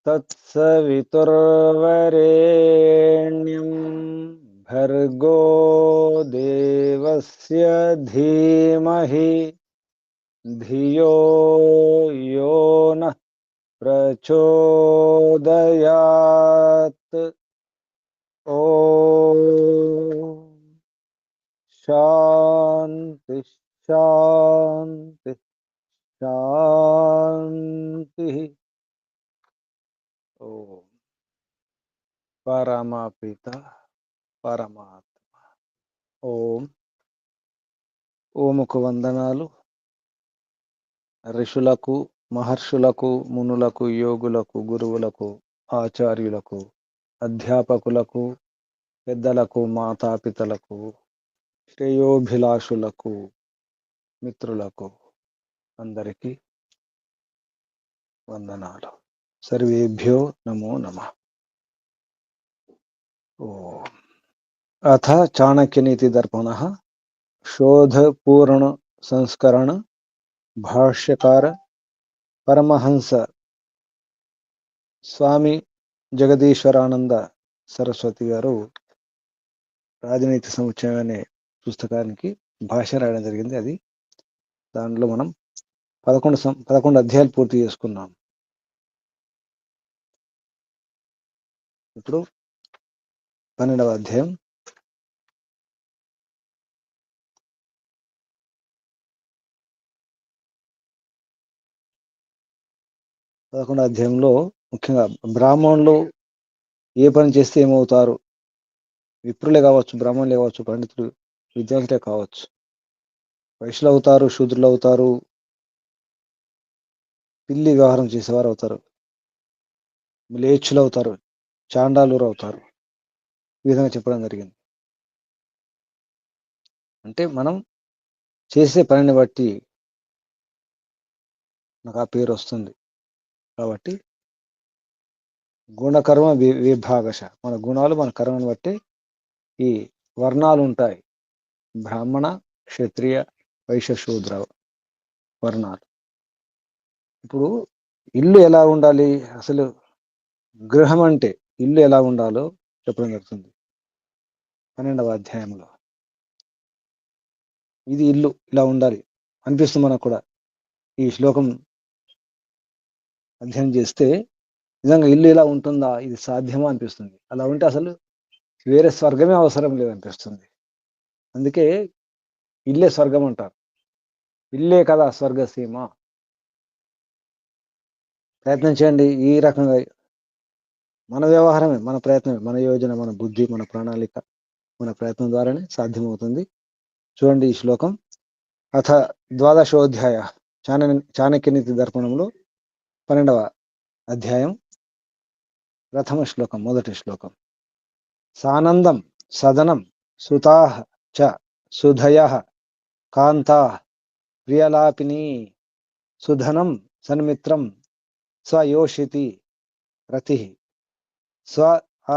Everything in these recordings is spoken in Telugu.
తత్సవితుర్వరేణ్యం భర్గో దేవస్య ధీమహి ధియో యో నః ప్రచోదయాత్. ఓం శాంతి శాంతి శాంతి. ఓం పరమపిత పరమాత్మ. ఓముకు వందనాలు. ఋషులకు, మహర్షులకు, మునులకు, యోగులకు, గురువులకు, ఆచార్యులకు, అధ్యాపకులకు, పెద్దలకు, మాతాపితలకు, శ్రేయోభిలాషులకు, మిత్రులకు అందరికీ వందనాలు. సర్వేభ్యో నమో నమః. ఓం అథ చాణక్యనీతి దర్పణః శోధ పూర్ణ సంస్కరణ. భాష్యకార పరమహంస స్వామి జగదీశ్వరానంద సరస్వతి గారు రాజనీతి సముచ్చయం అనే పుస్తకానికి భాష్యం రాయడం జరిగింది. అది దాంట్లో మనం 11 అధ్యాయాలు పూర్తి చేసుకున్నాం. ఇప్పుడు 12వ అధ్యాయం. అధ్యాయంలో ముఖ్యంగా బ్రాహ్మణులు ఏ పని చేస్తే ఏమవుతారు, విప్రులే కావచ్చు, బ్రాహ్మణులే కావచ్చు, పండితులు, విద్యార్థులే కావచ్చు, వైశ్యులు అవుతారు, శూద్రులు అవుతారు, పిల్లి వ్యవహారం చేసేవారు అవుతారు, మ్లేచ్చులు అవుతారు, చాండాలురు అవుతారు. ఈ విధంగా చెప్పడం జరిగింది. అంటే మనం చేసే పనిని బట్టి నాకు ఆ పేరు వస్తుంది. కాబట్టి గుణకర్మ విభాగశ, మన గుణాలు మన కర్మను బట్టి ఈ వర్ణాలు ఉంటాయి. బ్రాహ్మణ, క్షత్రియ, వైశ్య, శూద్ర వర్ణాలు. ఇప్పుడు ఇల్లు ఎలా ఉండాలి, అసలు గృహం అంటే ఇల్లు ఎలా ఉండాలో చెప్పడం జరుగుతుంది 12వ అధ్యాయంలో. ఇది ఇల్లు ఇలా ఉండాలి అనిపిస్తుంది మనకు కూడా. ఈ శ్లోకం అధ్యయనం చేస్తే నిజంగా ఇల్లు ఇలా ఉంటుందా, ఇది సాధ్యమా అనిపిస్తుంది. అలా ఉంటే అసలు వేరే స్వర్గమే అవసరం లేదనిపిస్తుంది. అందుకే ఇల్లే స్వర్గం అంటారు. ఇల్లే కదా స్వర్గసీమ. ప్రయత్నం చేయండి. ఈ రకంగా మన వ్యవహారమే, మన ప్రయత్నమే, మన యోజన, మన బుద్ధి, మన ప్రణాళిక, మన ప్రయత్నం ద్వారానే సాధ్యమవుతుంది. చూడండి ఈ శ్లోకం. అథ ద్వాదశోధ్యాయ చాణక్యనీతి దర్పణంలో 12వ అధ్యాయం ప్రథమ శ్లోకం, మొదటి శ్లోకం. సానందం సదనం సుతాః చ సుధయః కాంతాః ప్రియలాపినీ సుధనం సన్మిత్రం స్వయోషితి రతిః స్వ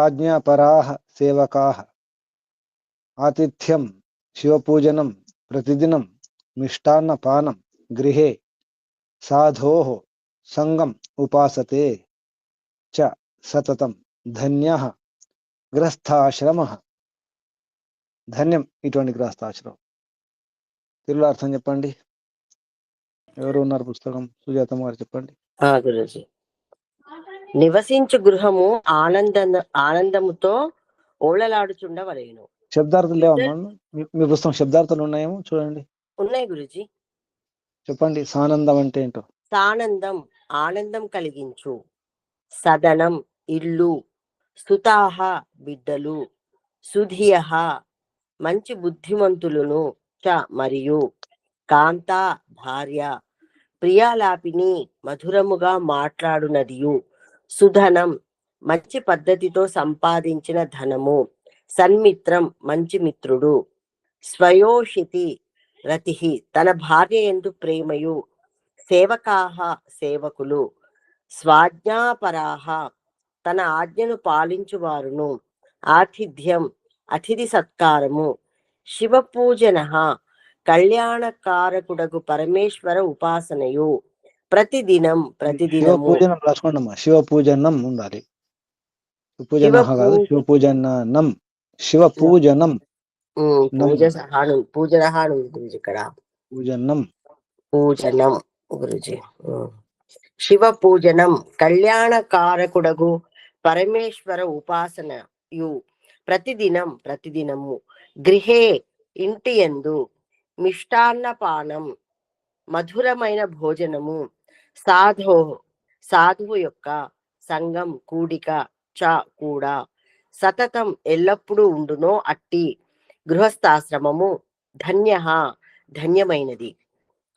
ఆజ్ఞాపరాః సేవకాః ఆతిథ్యం శివపూజనం ప్రతిదినం మిష్టాన్నపానం గృహే సాధోః సంగం ఉపాసతే చ సతతం ధన్యః గృహస్థాశ్రమః. ధన్యం ఇటువంటి గృహస్థాశ్రమం. తెలుగులో అర్థం చెప్పండి. ఎవరు ఉన్నారు పుస్తకం? సుజాతమ్మ గారు చెప్పండి. గురుజీ. నివసించు గృహము ఆనందముతో ఓళలాడుచుండవలేను. శబ్దార్థాలు లేవమ్మా మీ పుస్తకం? శబ్దార్థాలు ఉన్నాయేమో చూడండి. ఉన్నాయి గురుజీ. చెప్పండి. సానందం అంటే ఏంటో. సానందం ఆనందం కలిగించు, సదనం ఇల్లు, స్తుతాహ బిడ్డలు, సుధియః మంచి బుద్ధిమంతులను, చ మరియు కాంతా భార్య, ప్రియాలాపిని మధురముగా మాట్లాడునదియు, సుధనం మంచి పద్ధతితో సంపాదించిన ధనము, సన్మిత్రం మంచి మిత్రుడు, స్వయోషితి రతిః తన భార్య యందు ప్రేమయు, సేవకాః సేవకులు, స్వాజ్ఞాపరాః తన ఆజ్ఞను పాలించువారును, ఆతిథ్యం అతిథి సత్కారము, శివపూజన కళ్యాణకారకుడగు పరమేశ్వర ఉపాసనయు, ప్రతిదినం శివ ప్రతిదినము పూజనం రాసుకోండమ్మా. శివ పూజనం ఉండాలి. శివ పూజన కాదు, పూజ శివ పూజనం. శివ పూజనం నం పూజ సహాను పూజన హాను గురించి ఇక్కడ పూజనం. పూజనం గురుజీ. శివ పూజనం కళ్యాణకారకుడగు పరమేశ్వర ఉపాసనయు ప్రతిదినం ప్రతిదినము గృహే ఇంటి యందు మిష్టాన్నపానం మధురమైన భోజనము సాధువు యొక్క సంఘం కూడిక చ కూడా సతతం ఎల్లప్పుడూ ఉండునో అట్టి గృహస్థాశ్రమము ధన్యమైనది.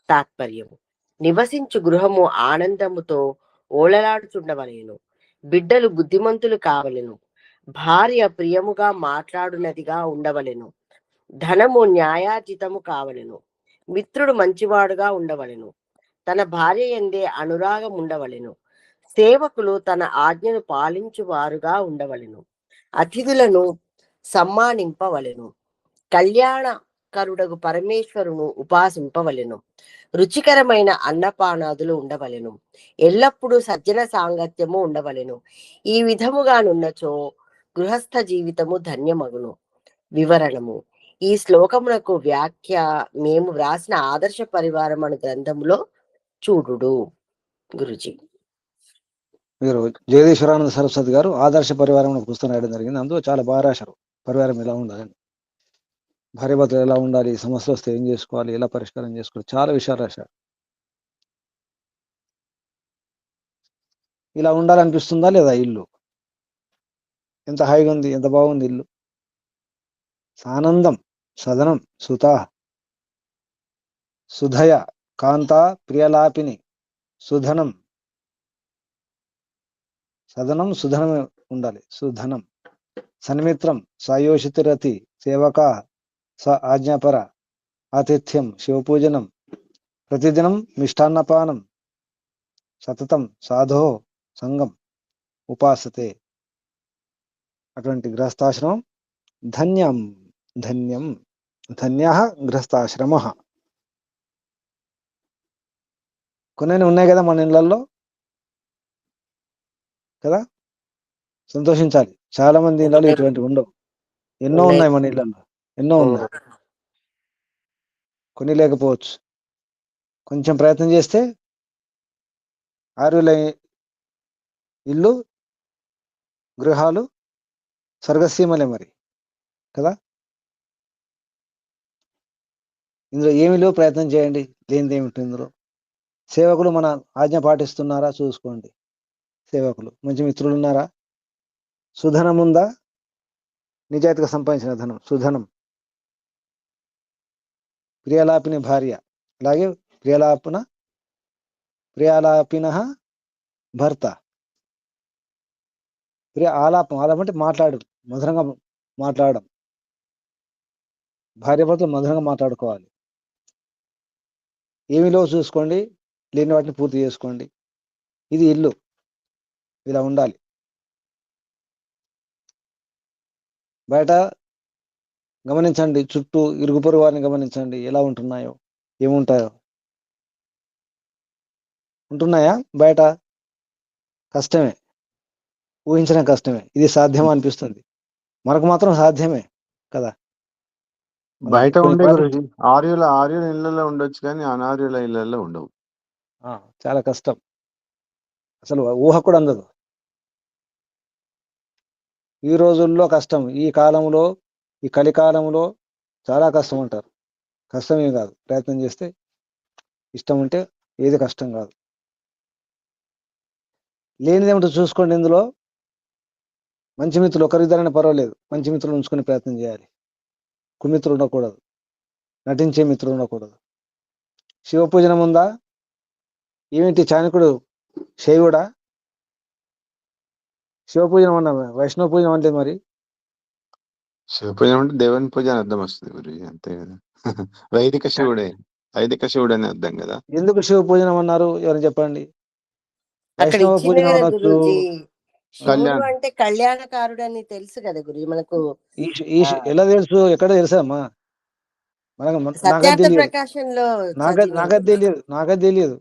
తాత్పర్యము: నివసించు గృహము ఆనందముతో ఓలలాడుచుండవలెను, బిడ్డలు బుద్ధిమంతులు కావలెను, భార్య ప్రియముగా మాట్లాడునదిగా ఉండవలెను, ధనము న్యాయాజితము కావలెను, మిత్రుడు మంచివాడుగా ఉండవలెను, తన భార్య యందే అనురాగం ఉండవలెను, సేవకులు తన ఆజ్ఞను పాలించువారుగా ఉండవలెను, అతిథులను సమ్మానింపవలెను, కళ్యాణకరుడగు పరమేశ్వరును ఉపాసింపవలెను, రుచికరమైన అన్నపానాదులు ఉండవలెను, ఎల్లప్పుడూ సజ్జన సాంగత్యము ఉండవలెను. ఈ విధముగానున్నచో గృహస్థ జీవితము ధన్యమగును. వివరణము: ఈ శ్లోకమునకు వ్యాఖ్య మేము వ్రాసిన ఆదర్శ పరివారం అను గ్రంథములో చూడుడు. గురుజీ, మీరు జగదీశ్వరానంద సరస్వతి గారు ఆదర్శ పరివారం అనే పుస్తకం రాయడం జరిగింది. అందులో చాలా బాగా రాశారు. పరివారం ఎలా ఉండాలని, భార్యాభర్తలు ఎలా ఉండాలి, సమస్యలు వస్తే ఏం చేసుకోవాలి, ఎలా పరిష్కారం చేసుకోవాలి, చాలా విషయాలు రాశారు. ఇలా ఉండాలనిపిస్తుందా లేదా? ఇల్లు ఎంత హాయిగా ఉంది, ఎంత బాగుంది ఇల్లు. ఆనందం సదనం సుతా సుధయ కాంత ప్రియలాపిని సుధనం. సదనం సుధనం ఉండాలి. సుధనం సన్మిత్రం సాయోషితిరతి సేవక స ఆజ్ఞాపర ఆతిథ్యం శివపూజనం ప్రతిదినం మిష్టాన్నపానం సతతం సాధో సంగం ఉపాసతే. అటువంటి గృహస్థాశ్రమం ధన్యం ధన్యం ధన్య గృహస్థాశ్రమ. కొన్ని ఉన్నాయి కదా మన ఇళ్లలో కదా, సంతోషించాలి. చాలా మంది ఇళ్ళలో ఇటువంటి ఉండవు. ఎన్నో ఉన్నాయి మన ఇళ్లలో, ఎన్నో ఉన్నాయి. కొన్ని లేకపోవచ్చు. కొంచెం ప్రయత్నం చేస్తే ఆరుల ఇల్లు గృహాలు స్వర్గసీమలే మరి కదా. ఇందులో ఏమిలో ప్రయత్నం చేయండి, లేనిది ఏమిటి ఇందులో. సేవకులు మన ఆజ్ఞ పాటిస్తున్నారా చూసుకోండి. సేవకులు మంచి మిత్రులు ఉన్నారా, సుధనం ఉందా, నిజాయితీగా సంపాదించిన ధనం సుధనం, ప్రియలాపిని భార్య, అలాగే ప్రియాలాపిన భర్త. ఆలాపం అంటే మధురంగా మాట్లాడడం. భార్య భర్తలు మధురంగా మాట్లాడుకోవాలి. ఏమిలో చూసుకోండి, లేని వాటిని పూర్తి చేసుకోండి. ఇది ఇల్లు, ఇలా ఉండాలి. బయట గమనించండి, చుట్టూ ఇరుగు పొరుగు వారిని గమనించండి, ఎలా ఉంటున్నాయో, ఏముంటాయో. ఉంటున్నాయా బయట? కష్టమే, ఊహించడం కష్టమే. ఇది సాధ్యమా అనిపిస్తుంది, మనకు మాత్రం సాధ్యమే కదా. బయట ఉండే గురించి ఆర్యుల ఇళ్లలో ఉండొచ్చు, కానీ అనార్యుల ఇళ్లలో ఉండవు. చాలా కష్టం, అసలు ఊహ కూడా అందదు. ఈ రోజుల్లో కష్టం, ఈ కాలంలో, ఈ కలికాలంలో చాలా కష్టం అంటారు. కష్టమే కాదు, ప్రయత్నం చేస్తే, ఇష్టం ఉంటే ఏది కష్టం కాదు. లేనిదేమిటో చూసుకోండి. ఇందులో మంచి మిత్రులు ఒకరిద్దరైనా పర్వాలేదు, మంచి మిత్రులు ఉంచుకునే ప్రయత్నం చేయాలి. కుమిత్రులు ఉండకూడదు, నటించే మిత్రులు ఉండకూడదు. శివ పూజనం ఉందా? ఏమిటి చాణకుడు శైవుడా? శివ పూజనం అన్నా, వైష్ణవ పూజనం అంటే మరి శివ పూజ అంటే దేవుని పూజ అని అర్థం వస్తుంది గురుజీ, అంతే కదా. వైదిక శివుడు అని అర్థం కదా. ఎందుకు శివ పూజనం అన్నారు ఎవరు చెప్పండి? అక్కడ వైష్ణవ ఇచ్చింది పూజనం కదా అనొచ్చు. గురూజీ, శివుడు అంటే కళ్యాణకారుడు అని తెలుసు కదా గురు మనకు. ఎలా తెలుసు, ఎక్కడ తెలుసమ్మా? మనకు సత్యార్థ ప్రకాశంలో నాకది తెలియదు.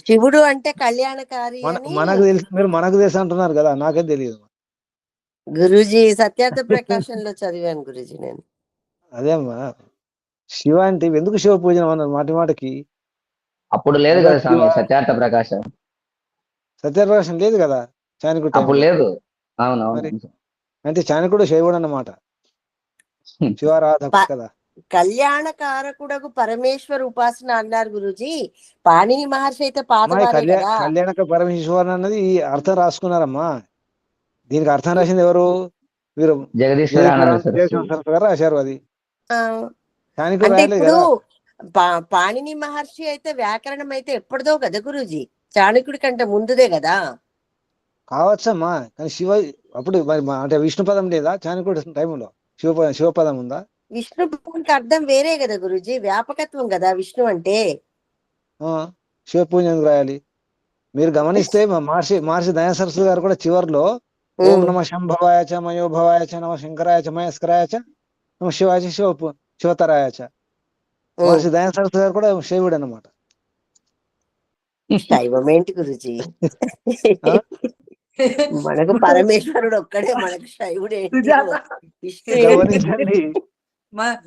శివుడు అంటే కళ్యాణకారి అని మనకు తెలుసు, మీరు మనకు తెలుసు అంటున్నారు కదా, నాకే తెలియదు. గురూజీ సత్యార్థ ప్రకాశంలో చదివాను గురూజీ నేను. అదేమ్మా, శివ అంటే ఎందుకు శివ పూజ అన్నారు మాటి మాటికి? అప్పుడు లేదు అదో కదా శివ స్వామి సత్యార్థ ప్రకాశం, సత్యప్రకాశం లేదు కదా చాణక్యుడి అప్పుడు టైంలో. లేదు. మరి అవునవును. అంటే చాణక్యుడు శైవుడు అన్నమాట, శివారాధకుడు ప- కదా. కళ్యాణకారకుడకు పరమేశ్వర ఉపాసన అన్నారు గురూజీ. పాణిని మహర్షి అయితే అమ్మా, ఈ పాతవారే కదా. కళ్యాణక పరమేశ్వరన్ అన్నది ఈ అర్థం రాసుకున్నారమ్మా. దీనికి అర్థం రాసింది ఎవరు? వీరు జగదీశ్వరానంద సరస్వతి. సరస్వతి గారు రాశారు. అది ఆ, చాణక్యుడు అంటే రాయలేదు ఇప్పుడు కదా. పాణిని మహర్షి అయితే వ్యాకరణం అయితే ఎప్పటిదో కదా గురూజీ, చాణక్యుడి కంటే ముందుదే కదా. కావచ్చమ్మా, కానీ శివ అప్పుడు అంటే విష్ణు పదం లేదా చాణక్యుడి టైంలో? శివపదం ఉందా? విష్ణు పూజకి అర్థం వేరే కదా గురూజీ, వ్యాపకత్వం కదా విష్ణు అంటే. శివ పూజ ఎందుకు రాయాలి? మీరు గమనిస్తే మహర్షి దయా సరస్వతి గారు కూడా చివరిలో ఓం నమ శంభవాయచ మయోభవాయచ నమ శంకరాయచ మహేశ్వరాయచ నమ శివాయ శివతరాయచ. మహర్షి దయా సరస్వతి గారు కూడా శైవుడు అన్నమాట. శైవం ఏంటి గురూజీ? మనకు పరమేశ్వరుడు ఒక్కడే, మనకు శైవుడు ఏంటి? గమనించండి,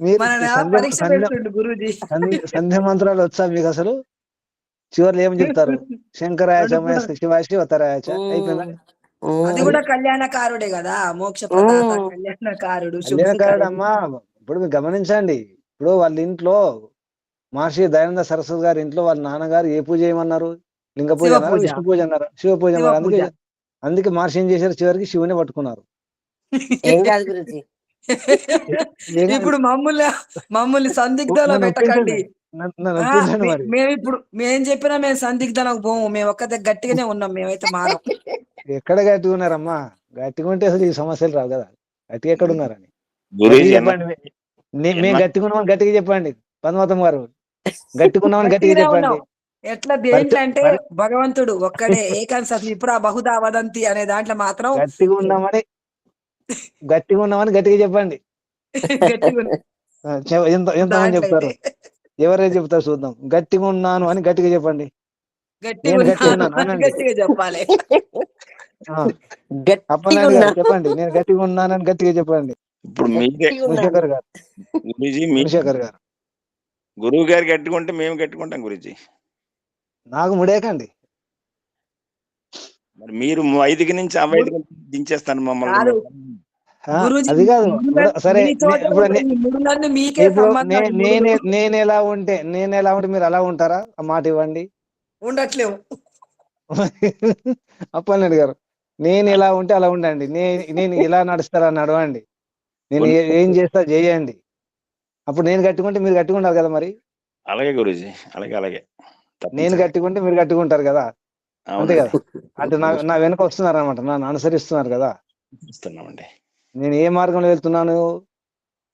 మీరు పరీక్ష పెడుతుండు గురూజీ. సంధ్య మంత్రాలు వచ్చా మీకు అసలు? చివరిలో ఏం చెప్తారు? శంకరాయచ మహేశ్వర శివాయ శివతరాయచ. అయిపోయిందా? అది కూడా కళ్యాణకారుడే కదా, మోక్ష ప్రదాత కళ్యాణకారుడు, కళ్యాణకారుడు అమ్మా. ఇప్పుడు మీరు గమనించండి, ఇప్పుడు వాళ్ళ ఇంట్లో మహర్షి దయానంద సరస్వతి గారి ఇంట్లో వాళ్ళ నాన్నగారు ఏ పూజ చేయమన్నారు? లింగ పూజ అన్నారు, విష్ణు పూజ అన్నారు, శివ పూజ అన్నారు. అందుకే మహర్షి ఏం చేశారు? చివరికి శివుని పట్టుకున్నారు. ఏం కాదు గురూజీ, ఇప్పుడు మమ్మల్ని సందిగ్ధలో పెట్టకండి. మేం చెప్పినా మేము సందిగ్ధలకు పోము, మేము ఒక్క గట్టిగానే ఉన్నాం, మేమైతే మారం. ఎక్కడ గట్టిగా ఉన్నారమ్మా? గట్టిగా ఉంటే అసలు ఈ సమస్యలు రావు కదా. గట్టిగా ఎక్కడ ఉన్నారని చెప్పండి. మేము గట్టిగా ఉన్నామని గట్టిగా చెప్పండి. పద్మావతం గారు, గట్టిగా ఉన్నామని గట్టిగా చెప్పండి. ఎట్లా దేంట్లో అంటే భగవంతుడు ఒక్కడే ఏకాంశ ఇప్పుడు ఆ బహుదా వదంతి అనే దాంట్లో మాత్రం గట్టిగా ఉన్నామని గట్టిగా చెప్పండి. ఎంతమంది చెప్తారు? ఎవరైనా చెప్తారు చూద్దాం. గట్టిగా ఉన్నాను అని గట్టిగా చెప్పండి. గట్టిగా చెప్పాలి. చెప్పండి, నేను గట్టిగా ఉన్నానని గట్టిగా చెప్పండి. ఇప్పుడు మీరే మునిశేఖర్ గారు, మునిశేఖర్ గారు, గురువు గారు గట్టుకుంటే మేము గట్టుకుంటాం గురుజీ. నాకు ముడేకండి. మరి మీరు 5 నుంచి 5 దించేస్తాను మమ్మల్ని. అది కాదు. సరే, నేను ఎలా ఉంటే మీరు అలా ఉంటారా? ఆ మాట ఇవ్వండి. ఉండట్లేవు అప్పలనాయుడు గారు, నేను ఎలా ఉంటే అలా ఉండండి. నేను ఎలా నడుస్తారా నడవండి. నేను ఏం చేస్తా చేయండి. అప్పుడు నేను గట్టుకుంటే మీరు గట్టుకుంటారు కదా. మరి అలాగే గురూజీ, అలాగే నేను గట్టుకుంటే మీరు గట్టుకుంటారు కదా, అంతే కదా. అంటే నా వెనుక వస్తున్నారు అనమాట, నన్ను అనుసరిస్తున్నారు కదా. నేను ఏ మార్గంలో వెళ్తున్నాను,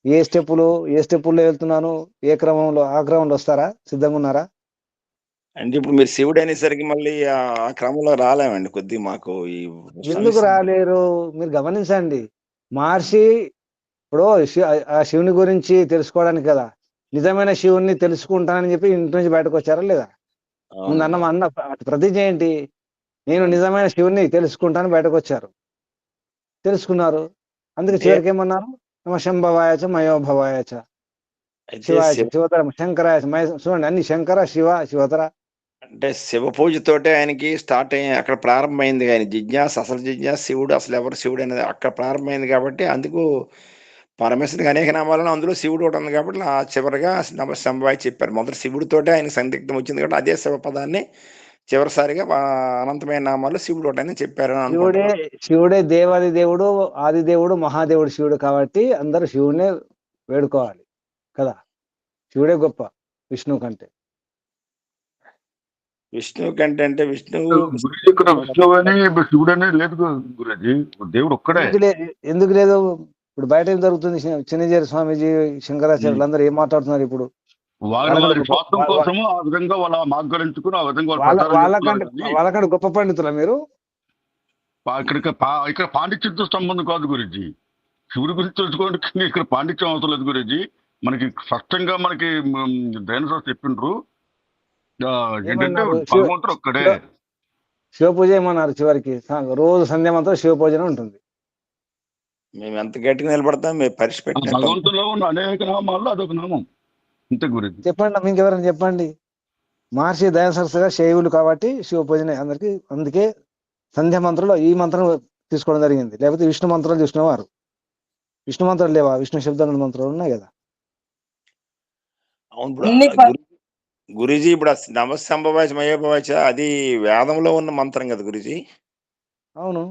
ఏ స్టెప్పుల్లో వెళ్తున్నాను, ఏ క్రమంలో, ఆ క్రమంలో వస్తారా? సిద్ధంగా ఉన్నారా? అంటే ఇప్పుడు మీరు శివుడు అనేసరికి మళ్ళీ ఆ క్రమంలో రాలేమండి. కొద్దిగా మాకు ఎందుకు రాలేరు? మీరు గమనించండి. మహర్షి ఇప్పుడు ఆ శివుని గురించి తెలుసుకోవడానికి కదా, నిజమైన శివుణ్ణి తెలుసుకుంటానని చెప్పి ఇంటి నుంచి బయటకు వచ్చారా లేదా? ముందు అన్న ప్రతిజ్ఞ ఏంటి? నేను నిజమైన శివుణ్ణి తెలుసుకుంటాను బయటకు వచ్చారు, తెలుసుకున్నారు. అందుకే చివరికి ఏమన్నారు? నమ శంభవాయచ మయోభవాయచ శివాయ శివతర శంకరాయ చూడండి, అన్ని శంకర శివ శివతర. అంటే శివ పూజతోటే ఆయనకి స్టార్ట్ అయ్యి అక్కడ ప్రారంభమైంది. కానీ అసలు జిజ్ఞాస శివుడు అసలు ఎవరు శివుడు అనేది అక్కడ ప్రారంభమైంది. కాబట్టి అందుకు పరమేశ్వరుడికి అనేక నామాలను అందులో శివుడు ఒకటి ఉంది. కాబట్టి ఆ చివరిగా నమ శంభవాయ చెప్పారు. మొదటి శివుడితోటే ఆయనకు సందిగ్ధం వచ్చింది. కాబట్టి అదే శివ పదాన్ని చివరిసారిగా అనంతమైన నామాలు శివుడు ఒకటని చెప్పారు. శివుడే దేవాది దేవుడు, ఆది దేవుడు, మహాదేవుడు శివుడు. కాబట్టి అందరూ శివుడినే వేడుకోవాలి కదా. శివుడే గొప్ప విష్ణువు కంటే. అంటే విష్ణువు శివుడు అనేది లేదు గురూజీ, దేవుడు ఒక్కడే. ఎందుకు లేదు? ఇప్పుడు బయట ఏం జరుగుతుంది? చిన్నజీర స్వామీజీ, శంకరాచార్యులు అందరూ ఏం మాట్లాడుతున్నారు ఇప్పుడు? స్వార్థం కోసము ఆ విధంగా వాళ్ళ మాగ్గరించుకుని ఆ విధంగా వాళ్ళకంటే గొప్ప పండితులా మీరు? ఇక్కడ పాండిత్యంతో సంబంధం కాదు గురూజీ. శివుడి గురించి తెలుసుకోవడానికి ఇక్కడ పాండిత్యం అవసరం లేదు గురూజీ. మనకి స్పష్టంగా మనకి దైన చెప్పిండ్రు. ఏంటంటే ఏమన్నారు భగవంతుడు ఒక్కడే. శివ పూజ ఏమన్నారు చివరికి? రోజు సంధ్య మాత్రం శివ పూజనే ఉంటుంది. మేము ఎంత గట్టిగా నిలబడతాం, మేము పరిచి ఆ పెట్టినట్టు భగవంతులో ఉన్న అనేక నామాల్లో అదొక నామం. ఇంతే గురించి. చెప్పండి, మీకు ఎవరైనా చెప్పండి. మహర్షి దయానంద సరస్వతి గారు శైవులు కాబట్టి శివ పూజనే అందరికి. అందుకే సంధ్య మంత్రంలో ఈ మంత్రం తీసుకోవడం జరిగింది. లేకపోతే విష్ణు మంత్రాలు చూసినవారు. విష్ణు మంత్రాలు లేవా? విష్ణు శబ్దాల మంత్రాలు ఉన్నాయి కదా. అవును. ఇప్పుడు అన్ని ప- గురుజీ ఇప్పుడు నమస్సంభవాచ మయోభవాచ అది వేదంలో ఉన్న మంత్రం కదా గురుజీ. అవును,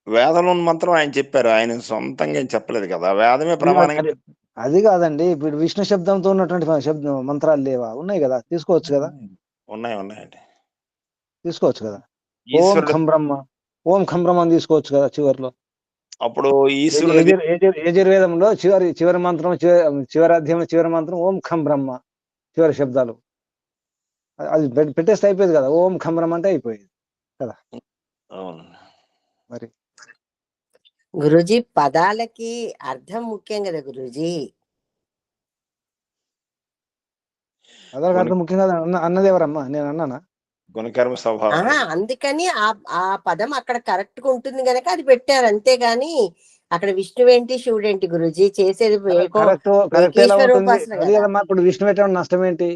వేదంలో ఉన్న మంత్రం ఆయన చెప్పారు, ఆయన సొంతంగా ఏం చెప్పలేదు కదా. వేదమే ప్రమాణంగా. అది కాదండి. ఇప్పుడు విష్ణు శబ్దంతో ఉన్నటువంటి మంత్రాలు లేవా? ఉన్నాయి కదా, తీసుకోవచ్చు కదా. ఉన్నాయండి. తీసుకోవచ్చు కదా. ఓం ఈశ్వరుడు ఖం బ్రహ్మ, ఓం ఖం బ్రహ్మ అని తీసుకోవచ్చు కదా చివరిలో. అప్పుడు ఈశ్వరుడు యజుర్వేదంలో చివరి మంత్రం, చివరి అధ్యాయం చివరి మంత్రం ఓం ఖం బ్రహ్మ. చివరి శబ్దాలు అది పెట్టేస్తే అయిపోయేది కదా. ఓం ఖం బ్రహ్మ అంటే అయిపోయేది కదా. అవును. మరి గురూజీ పదాలకి అర్థం ముఖ్యం కదా గురూజీ. అదొక అర్థం ముఖ్యంగా అన్నది ఎవరమ్మా? నేను అన్నానా? గుణకర్మ స్వభావం. అందుకని ఆ పదం అక్కడ కరెక్ట్ గా ఉంటుంది గనక అది పెట్టారు, అంతేగాని అక్కడ విష్ణువేంటి శివుడేంటి గురూజీ. చేసేది కరెక్ట్ ఎలా ఏకీశ్వర ఉంటుంది? ఉపాసన అది కదా. కదమ్మా. ఇప్పుడు విష్ణు పెట్టడం నష్టం ఏంటి?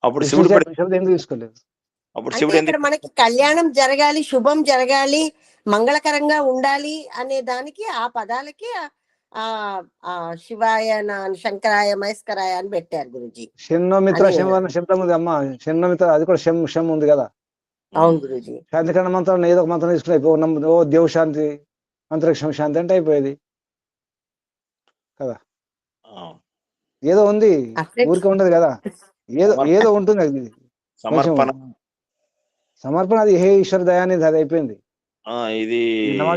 అప్పుడు విష్ణు శివుడు శబ్దం ఎందుకు తీసుకోలేదు? అప్పుడు అంటే శివుడు ఇక్కడ మనకి కళ్యాణం జరగాలి, శుభం జరగాలి, మంగళకరంగా ఉండాలి అనే దానికి ఆ పదాలకి ఆ ఆ శివాయ శంకరాయ మహేశ్వరాయ అని పెట్టారు గురూజీ. షణ్ణోమిత్ర అని శం శబ్దం ఉంది అమ్మా. షణ్ణోమిత్ర అది కూడా శం ఉంది కదా. అవును గురూజీ. శాంతికరణ మంత్రం ఏదో ఒక మంత్రం తీసుకుని ఓ దేవు శాంతి, అంతరిక్షం శాంతి అంటే అయిపోయేది కదా. ఏదో ఉంది, అట్లే ఊరికే ఉండదు కదా. ఏదో ఉంటుంది. అది సమర్పణ. సమర్పణ అది హే ఈశ్వర దయానిధి, అది అయిపోయింది. ఇది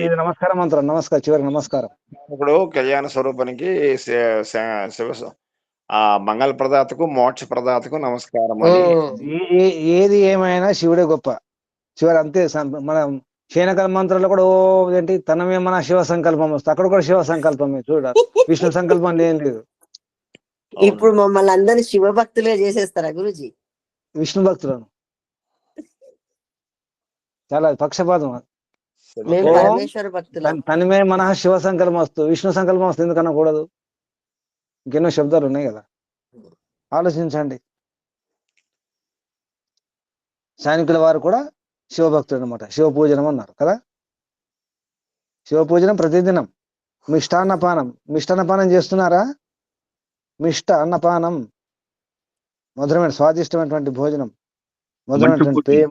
ఇది నమస్కారం మంత్రం. నమస్కారం, చివరికి నమస్కారం. ఇప్పుడు కళ్యాణ స్వరూపానికి శివ ఆ మంగళ ప్రదాతకు మోక్ష ప్రదాతకు నమస్కారం అని. ఏది ఏమైనా శివుడే గొప్ప. చివరి అంతే. మన క్షీణకల మంత్రంలో కూడా ఓ ఏంటి తనమే మన శివ సంకల్పం వస్తుంది. అక్కడ కూడా శివ సంకల్పమే. చూడ విష్ణు సంకల్పం ఏం లేదు. ఇప్పుడు మమ్మల్ని అందరినీ శివ భక్తులుగా చేసేస్తారా గురూజీ? విష్ణు భక్తులను చాలా పక్షపాతం. మేము ఓం పరమేశ్వర భక్తులం. తనమే మన శివ సంకల్పం వస్తుంది, విష్ణు సంకల్పం వస్తుంది ఎందుకన్నా కూడదు? ఇంకెన్నో శబ్దాలు ఉన్నాయి కదా. ఆలోచించండి. సైనికుల వారు కూడా శివభక్తులు అనమాట. శివ పూజనం అన్నారు కదా. శివ పూజనం ప్రతిదినం. మిష్టాన్నపానం చేస్తున్నారా? అన్నపానం మధురమైన స్వాదిష్టమైనటువంటి భోజనం, మధురమైనటువంటి పేయం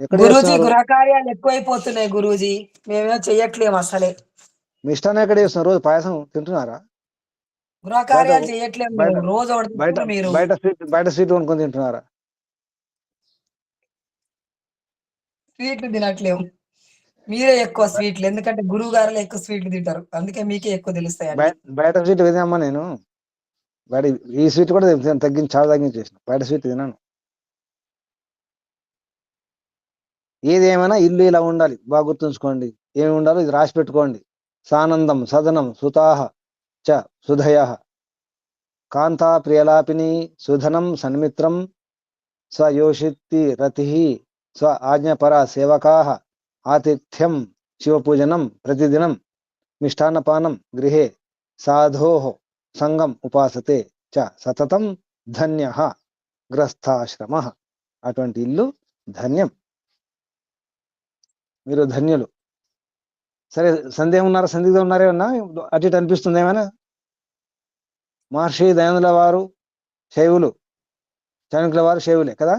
ఎక్కడ గురూజీ చేస్తున్నారు? గృహకార్యాలు ఎక్కువైపోతున్నాయి గురూజీ, మేమేమో చెయ్యట్లేము అసలే. మిష్టాన్ని ఎక్కడ చేస్తున్నారు? రోజు పాయసం తింటున్నారా? గృహకార్యాలు చెయ్యట్లేము మేము. రోజు మీరు బయట స్వీట్ కొనుక్కొని తింటున్నారా? స్వీట్లు తినట్లేము. మీరే ఎక్కువ స్వీట్లు, ఎందుకంటే గురువు గారులే ఎక్కువ స్వీట్లు తింటారు, అందుకే మీకే ఎక్కువ తెలుస్తాయి. బయట స్వీట్ తినమ్మా. నేను బయట ఈ స్వీట్ కూడా చాలా తగ్గించేసిన. బయట స్వీట్ తిన్నాను. ఏది ఏమైనా ఇల్లు ఇలా ఉండాలి. బాగా గుర్తుంచుకోండి. ఏమి ఉండాలో ఇది రాసి పెట్టుకోండి. సానందం సదనం సుతాహ చ సుధయ కాంతా ప్రియలాపిని సుధనం సన్మిత్రం స్వయోషిత్తి రతి స్వ ఆజ్ఞపరా సేవకా ఆతిథ్యం శివపూజనం ప్రతిదినం మిష్టాన్నపానం గృహే సాధో సంగం ఉపాసతే చ సతతం ధన్య గ్రస్థాశ్రమ. అటువంటి ఇల్లు ధన్యం. మీరు ధన్యులు. సరే, సందేహం ఉన్నారా? సందిగ్ధం ఉన్నారేమన్నా? అటు ఇటు అనిపిస్తుంది ఏమైనా? మహర్షి దయానందుల వారు శైవులు, చాణక్యుల వారు శైవులే కదా.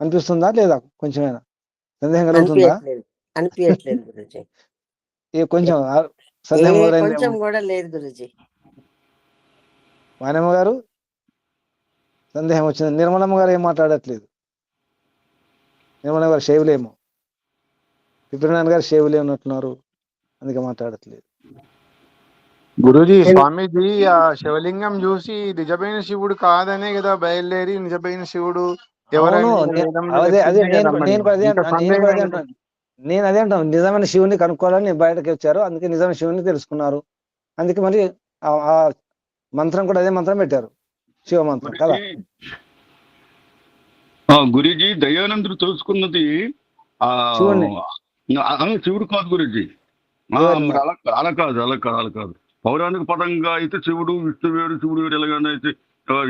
అనిపిస్తుందా లేదా? కొంచెమైనా సందేహం కలుగుతుందా? అనిపించట్లేదు గురూజీ. కొంచెం సందేహం మొదలైంది. కొంచెం కూడా లేదు గురూజీ. వానమ్మ గారు సందేహం వచ్చింది. నిర్మలమ్మ గారు ఏం మాట్లాడట్లేదు. నిర్మలమ్మ గారు శైవులేమో, విప్రనారాయణ గారు శైవులే ఉన్నట్టున్నారు, అందుకే మాట్లాడట్లేదు. గురూజీ, స్వామీజీ ఆ శివలింగం చూసి నిజమైన శివుడు కాదనే కదా బయలుదేరి నిజమైన శివుడు అవును, నేను అదే అంటాను. నిజమైన శివుని కనుక్కోవాలని బయటకు వచ్చారు, అందుకే నిజమైన శివుని తెలుసుకున్నారు. అందుకే మరి ఆ మంత్రం కూడా అదే మంత్రం పెట్టారు, శివ మంత్రం కదా. గురూజీ దయానందుడు తెలుసుకున్నది ఆ శివుణ్ణి. శివుడు కాదు గురూజీ. ఎవరిని? మరి అలా కాదు. పౌరాణిక పదంగా అయితే శివుడు విష్ణు వేరు శివుడు వేరు ఎలాగైతే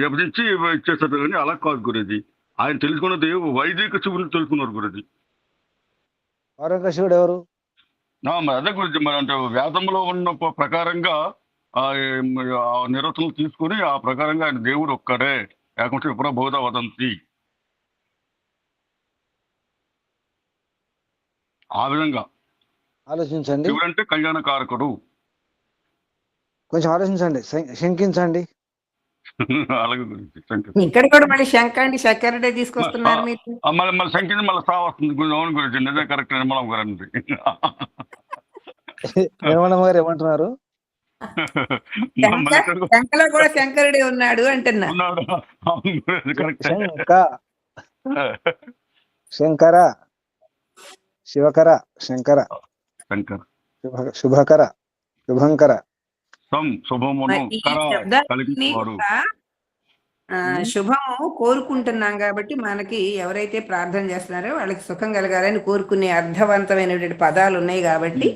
విభజించి ఇచ్చేస్తారు కానీ అలా కాదు గురూజీ. ఆయన తెలుసుకున్నది వైదిక శివుని తెలుసుకున్నారు గురూజీ. పౌరాణిక శివుడు ఎవరు? మరి అదే గురించి మరి అంటే వేదంలో ఉన్న ప్రకారంగా ఆ నిర్వచనలు తీసుకుని ఆ ప్రకారంగా ఆయన దేవుడు ఒక్కడే లేకుంటే విప్రబోధ వదంతి ఆ విధంగా ఆలోచించండి, శివుడు అంటే కళ్యాణకారకుడు. కొంచెం ఆలోచించండి, శంకించండి. అలాగే గురించి ఇక్కడ కూడా మళ్ళీ శంకరుడే తీసుకొస్తున్నారు మీరు. మళ్ళీ సంఖ్య మళ్ళీ వస్తుంది అవును గురించి నిజం కరెక్ట్ నిర్మలం గారండి. నిర్మలం గారు ఏమంటున్నారు? శంకలో కూడా శంకరుడే ఉన్నాడు అంటున్నా. శంకర శివకర శంకర శుభకర శుభంకర శుభము కోరుకుంటున్నాం కాబట్టి మనకి ఎవరైతే ప్రార్థన చేస్తున్నారో వాళ్ళకి సుఖం కలగాలని కోరుకునే అర్థవంతమైనటువంటి పదాలు ఉన్నాయి కాబట్టి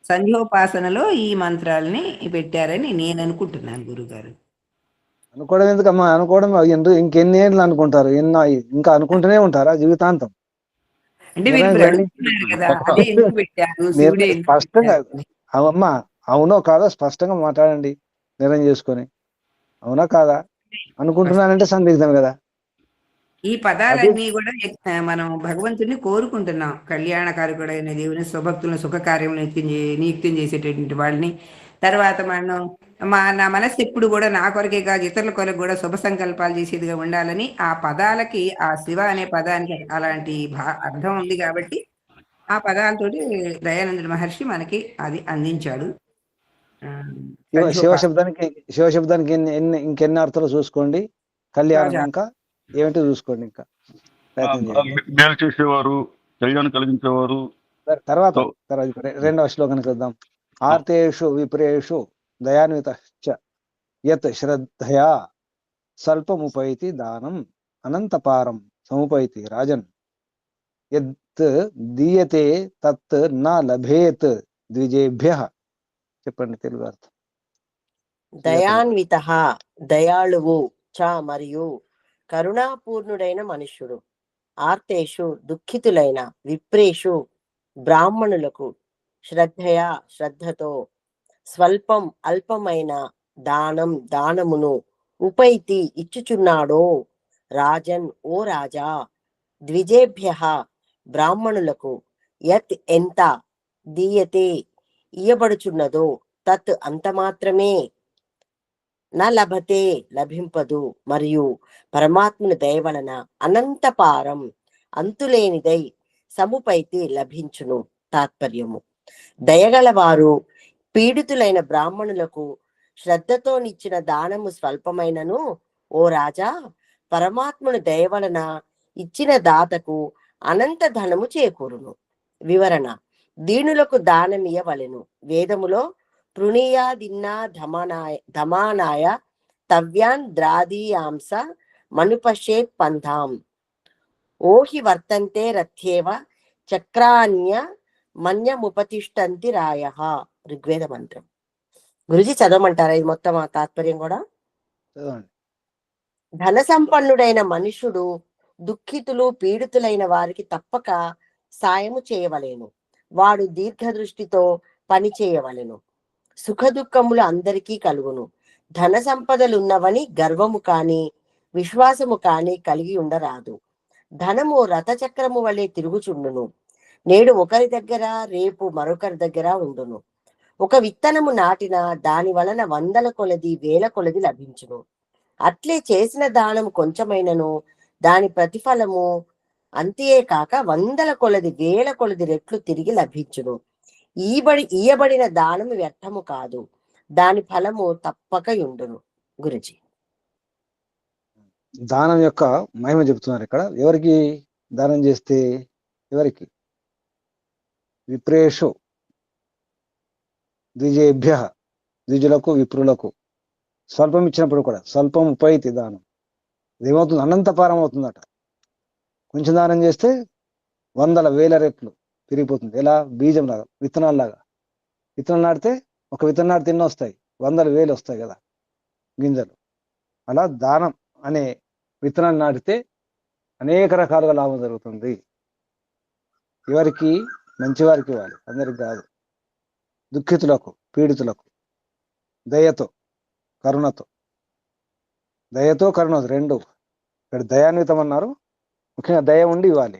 సంధ్యోపాసనలో ఈ మంత్రాలని పెట్టారని నేను అనుకుంటున్నాను గురుగారు. అనుకోవడం ఎందుకమ్మా? అనుకోవడం ఇంకెన్ని ఏళ్ళు అనుకుంటారు? ఇంకా అనుకుంటూనే ఉంటారా జీవితాంతం? అంటే స్పష్టంగా అమ్మా అవునో కాదో స్పష్టంగా మాట్లాడండి, నిర్ణయం చేసుకొని. అవునా కాదా అనుకుంటున్నానంటే సందిగ్ధం కదా. ఈ పదాలన్నీ కూడా మనం భగవంతుడిని కోరుకుంటున్నాం. కళ్యాణకారకుడైన దేవుని స్వభక్తులను సుఖకార్యములు నిత్యం చేసేటటువంటి వాళ్ళని. తర్వాత మనం నా మనస్సు ఎప్పుడు కూడా నా కొరకే కాదు ఇతరుల కొరకు కూడా శుభ సంకల్పాలు చేసేదిగా ఉండాలని ఆ పదాలకి, ఆ శివ అనే పదానికి అలాంటి అర్థం ఉంది కాబట్టి ఆ పదాలతోటి దయానందుడు మహర్షి మనకి అది అందించాడు. శివశబ్దానికి ఇంకెన్ని అర్థాలు చూసుకోండి. కళ్యాణం ఇంకా ఏమిటి చూసుకోండి. ఇంకా మేలు చేసేవారు, కళ్యాణం కలిగించేవారు. తర్వాత రెండవ శ్లోకానికి వద్దాం. ఆర్తేషు విప్రేషు దయాన్విత యత్ శ్రద్ధయా స్వల్పముపైతి దానం అనంతపారం సముపైతి రాజన్ యత్ దీయతే తత్ నా లభేత్ ద్విజేభ్యః. చెప్పండి తెలుగు అర్థం. దయాన్విత దయాళువు చ మరియు కరుణాపూర్ణుడైన మనుష్యుడు. ఆర్తేషు దుఃఖితులైన విప్రేషు బ్రాహ్మణులకు శ్రద్ధయా శ్రద్ధతో స్వల్పం అల్పమైన దానమును ఉపైతి ఇచ్చుచున్నాడో రాజన్ ఓ రాజా ద్విజేభ్యః బ్రాహ్మణులకు యత్ ఎంత దీయతే ఇయ్యబడుచున్నదో తత్ అంత మాత్రమే నా లభతే లభింపదు మరియు పరమాత్ముని దయ వలన అనంతపారం అంతులేనిదై సముపైతి లభించును. తాత్పర్యము: దయగలవారు పీడితులైన బ్రాహ్మణులకు శ్రద్ధతో నిచ్చిన దానము స్వల్పమైనను ఓ రాజా పరమాత్ముని దయ వలన ఇచ్చిన దాతకు అనంత ధనము చేకూరును. వివరణ: దీనులకు దానమియవలెను. వేదములో తృణీయాదిన్నా ధమానాయ తవ్యాన్ ద్రాదీయాంస మనుపశ్యేత్ పంథాం ఓహి వర్తంతే రథ్యేవ చక్రాన్య మన్యముపతిష్టంతి రాయః. ఋగ్వేద మంత్రం. గురుజీ చదవమంటారా ఇది మొత్తం ఆ తాత్పర్యం కూడా? ధన సంపన్నుడైన మనుషుడు దుఃఖితులు పీడితులైన వారికి తప్పక సాయము చేయవలెను. వాడు దీర్ఘదృష్టితో పని చేయవలెను. సుఖ దుఃఖములు అందరికీ కలుగును. ధన సంపదలున్నవని గర్వము కాని విశ్వాసము కాని కలిగి ఉండరాదు. ధనము రథచక్రము వలె తిరుగుచుండును. నేడు ఒకరి దగ్గర రేపు మరొకరి దగ్గర ఉండును. ఒక విత్తనము నాటిన దాని వలన వందల కొలది వేల కొలది లభించును. అట్లే చేసిన దానము కొంచెమైనను దాని ప్రతిఫలము అంతేకాక వందల కొలది వేల కొలది రెట్లు తిరిగి లభించును. ఇయ్యబడిన దానము వ్యర్థము కాదు, దాని ఫలము తప్పక ఉండును. గురుజీ దానం యొక్క మహిమ చెప్తున్నారు ఇక్కడ. ఎవరికి దానం చేస్తే? ఎవరికి? విప్రేషు ద్విజేభ్య, ద్విజులకు విప్రులకు. స్వల్పం ఇచ్చినప్పుడు కూడా స్వల్పం ఉపైతి దానం ఏమవుతుంది? అనంతపారం అవుతుందట. కొంచెం దానం చేస్తే వందల వేల రెట్లు పెరిగిపోతుంది. ఎలా? బీజం లాగా, విత్తనాల్లాగా. విత్తనం నాటితే ఒక విత్తనం నాటితే ఎన్ని వస్తాయి? వందల వేలు వస్తాయి కదా గింజలు. అలా దానం అనే విత్తనాన్ని నాటితే అనేక రకాలుగా లాభం జరుగుతుంది. ఎవరికి? మంచివారికి ఇవ్వాలి, అందరికి కాదు. దుఃఖితులకు, పీడితులకు, దయతో, కరుణతో. దయతో కరుణతో రెండు. ఇక్కడ దయాన్వితం అన్నారు, ముఖ్యంగా దయ ఉండి ఇవ్వాలి.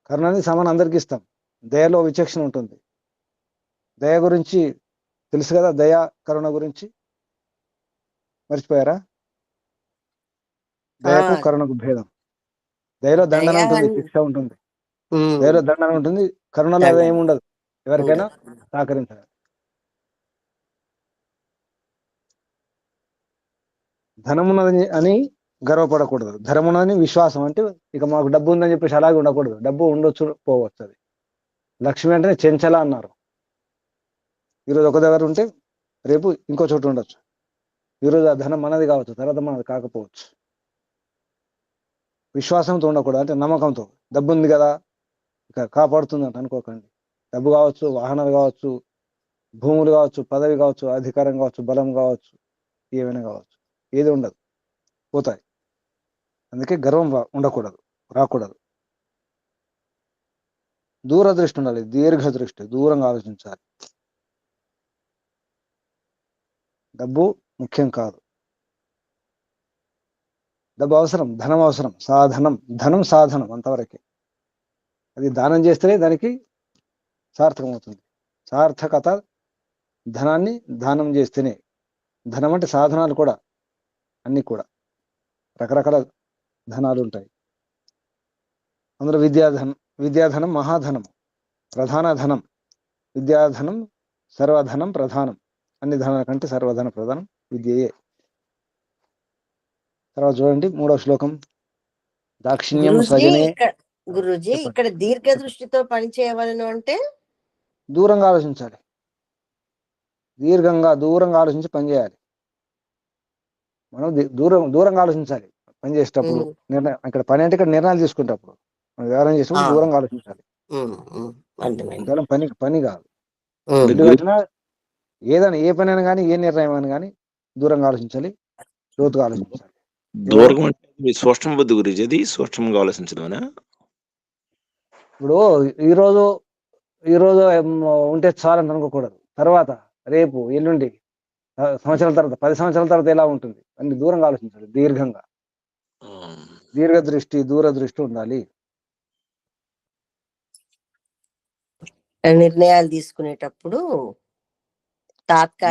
కరుణని సమానం అందరికి ఇస్తాం, దయలో విచక్షణ ఉంటుంది. దయ గురించి తెలుసు కదా, దయ కరుణ గురించి మర్చిపోయారా? దయకు కరుణకు భేదం. దయలో దండన ఉంటుంది, శిక్ష ఉంటుంది. దయలో దండన ఉంటుంది, కరుణలో అది ఏమి ఉండదు, ఎవరికైనా సహకరించాలి. ధనమున్నది అని గర్వపడకూడదు, ధనమున్నదని విశ్వాసం. అంటే ఇక మాకు డబ్బు ఉందని చెప్పేసి అలాగే ఉండకూడదు. డబ్బు ఉండొచ్చు, పోవచ్చు. అది లక్ష్మి అంటేనే చెంచల అన్నారు. ఈరోజు ఒక దగ్గర ఉంటే రేపు ఇంకో చోటు ఉండొచ్చు. ఈరోజు ఆ ధనం మనది కావచ్చు, తర్వాత మనది కాకపోవచ్చు. విశ్వాసంతో ఉండకూడదు, అంటే నమ్మకంతో. డబ్బు ఉంది కదా ఇక కాపాడుతుంది అంటే అనుకోకండి. డబ్బు కావచ్చు, వాహనాలు కావచ్చు, భూములు కావచ్చు, పదవి కావచ్చు, అధికారం కావచ్చు, బలం కావచ్చు, ఏమైనా కావచ్చు, ఏది ఉండదు, పోతాయి. అందుకే గర్వం ఉండకూడదు, రాకూడదు. దూరదృష్టి ఉండాలి, దీర్ఘదృష్టి, దూరంగా ఆలోచించాలి. డబ్బు ముఖ్యం కాదు, డబ్బు అవసరం, ధనం అవసరం, సాధనం. ధనం సాధనం అంతవరకే. అది దానం చేస్తేనే దానికి సార్థకం అవుతుంది. సార్థకత ధనాన్ని దానం చేస్తేనే. ధనం అంటే సాధనాలు కూడా, అన్ని కూడా రకరకాల ధనాలు ఉంటాయి. అందులో విద్యాధనం మహాధనం, ప్రధాన ధనం. విద్యాధనం సర్వధనం ప్రధానం. అన్ని ధనాల కంటే సర్వధన ప్రధానం విద్యయే. తర్వాత చూడండి 3వ శ్లోకం. దాక్షిణ్యం స్వజనే. గురూజీ, ఇక్కడ దీర్ఘ దృష్టితో పని చేయవలను అంటే దూరంగా ఆలోచించాలి, దూరంగా ఆలోచించి పనిచేయాలి. మనం దూరంగా ఆలోచించాలి పని చేసేటప్పుడు. నిర్ణయం, ఇక్కడ పని అంటే ఇక్కడ నిర్ణయాలు తీసుకునేటప్పుడు, మనం వ్యవహారం చేసినప్పుడు దూరంగా ఆలోచించాలి. కేవలం పని కాదు. ఇల్లు కట్టినా ఏదైనా, ఏ పని అయినా కానీ, ఏ నిర్ణయం అయినా కానీ దూరంగా ఆలోచించాలి, లోతుగా ఆలోచించాలి. దూరం అంటే సూక్ష్మ బుద్ధి గురించి, అది సూక్ష్మంగా ఆలోచించడం. ఇప్పుడు ఈరోజు ఉంటే చాలని అనుకోకూడదు. తర్వాత రేపు, ఎల్లుండి, సంవత్సరాల తర్వాత, 10 సంవత్సరాల తర్వాత ఎలా ఉంటుంది అన్ని దూరంగా ఆలోచించాలి. దీర్ఘంగా, దూరదృష్టి ఉండాలి. నిర్ణయాలు తీసుకునేటప్పుడు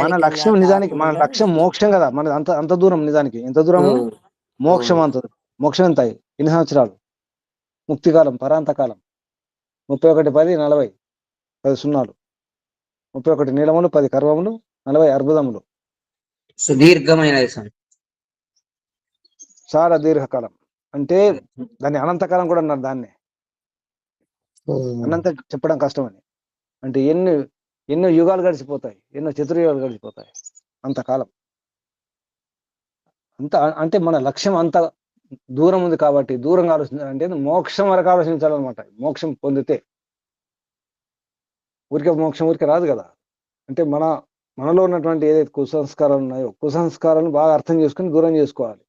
మన లక్ష్యం నిజానికి, మన లక్ష్యం మోక్షం కదా. మన అంత దూరం నిజానికి ఎంత దూరము? మోక్షం. మోక్షం ఎంత? ఎన్ని సంవత్సరాలు? ముక్తికాలం, పరాంతకాలం. 31 10 40 10 సున్నాలు, 31 నీలములు, 10 కర్వములు, 40 అర్బుదములు. సుదీర్ఘమైనది. చాలా దీర్ఘకాలం. అంటే దాన్ని అనంతకాలం కూడా అన్నారు. దాన్నే అనంత చెప్పడం కష్టమని. అంటే ఎన్నో యుగాలు గడిచిపోతాయి, ఎన్నో చతుర్యుగాలు గడిచిపోతాయి, అంతకాలం. అంటే మన లక్ష్యం అంత దూరం ఉంది కాబట్టి దూరంగా ఆలోచించాలి. అంటే మోక్షం వరకు ఆలోచించాలన్నమాట. మోక్షం పొందితే మోక్షం ఊరికే రాదు కదా. అంటే మనలో ఉన్నటువంటి ఏదైతే కుసంస్కారాలు ఉన్నాయో, కుసంస్కారాలను బాగా అర్థం చేసుకుని దూరం చేసుకోవాలి.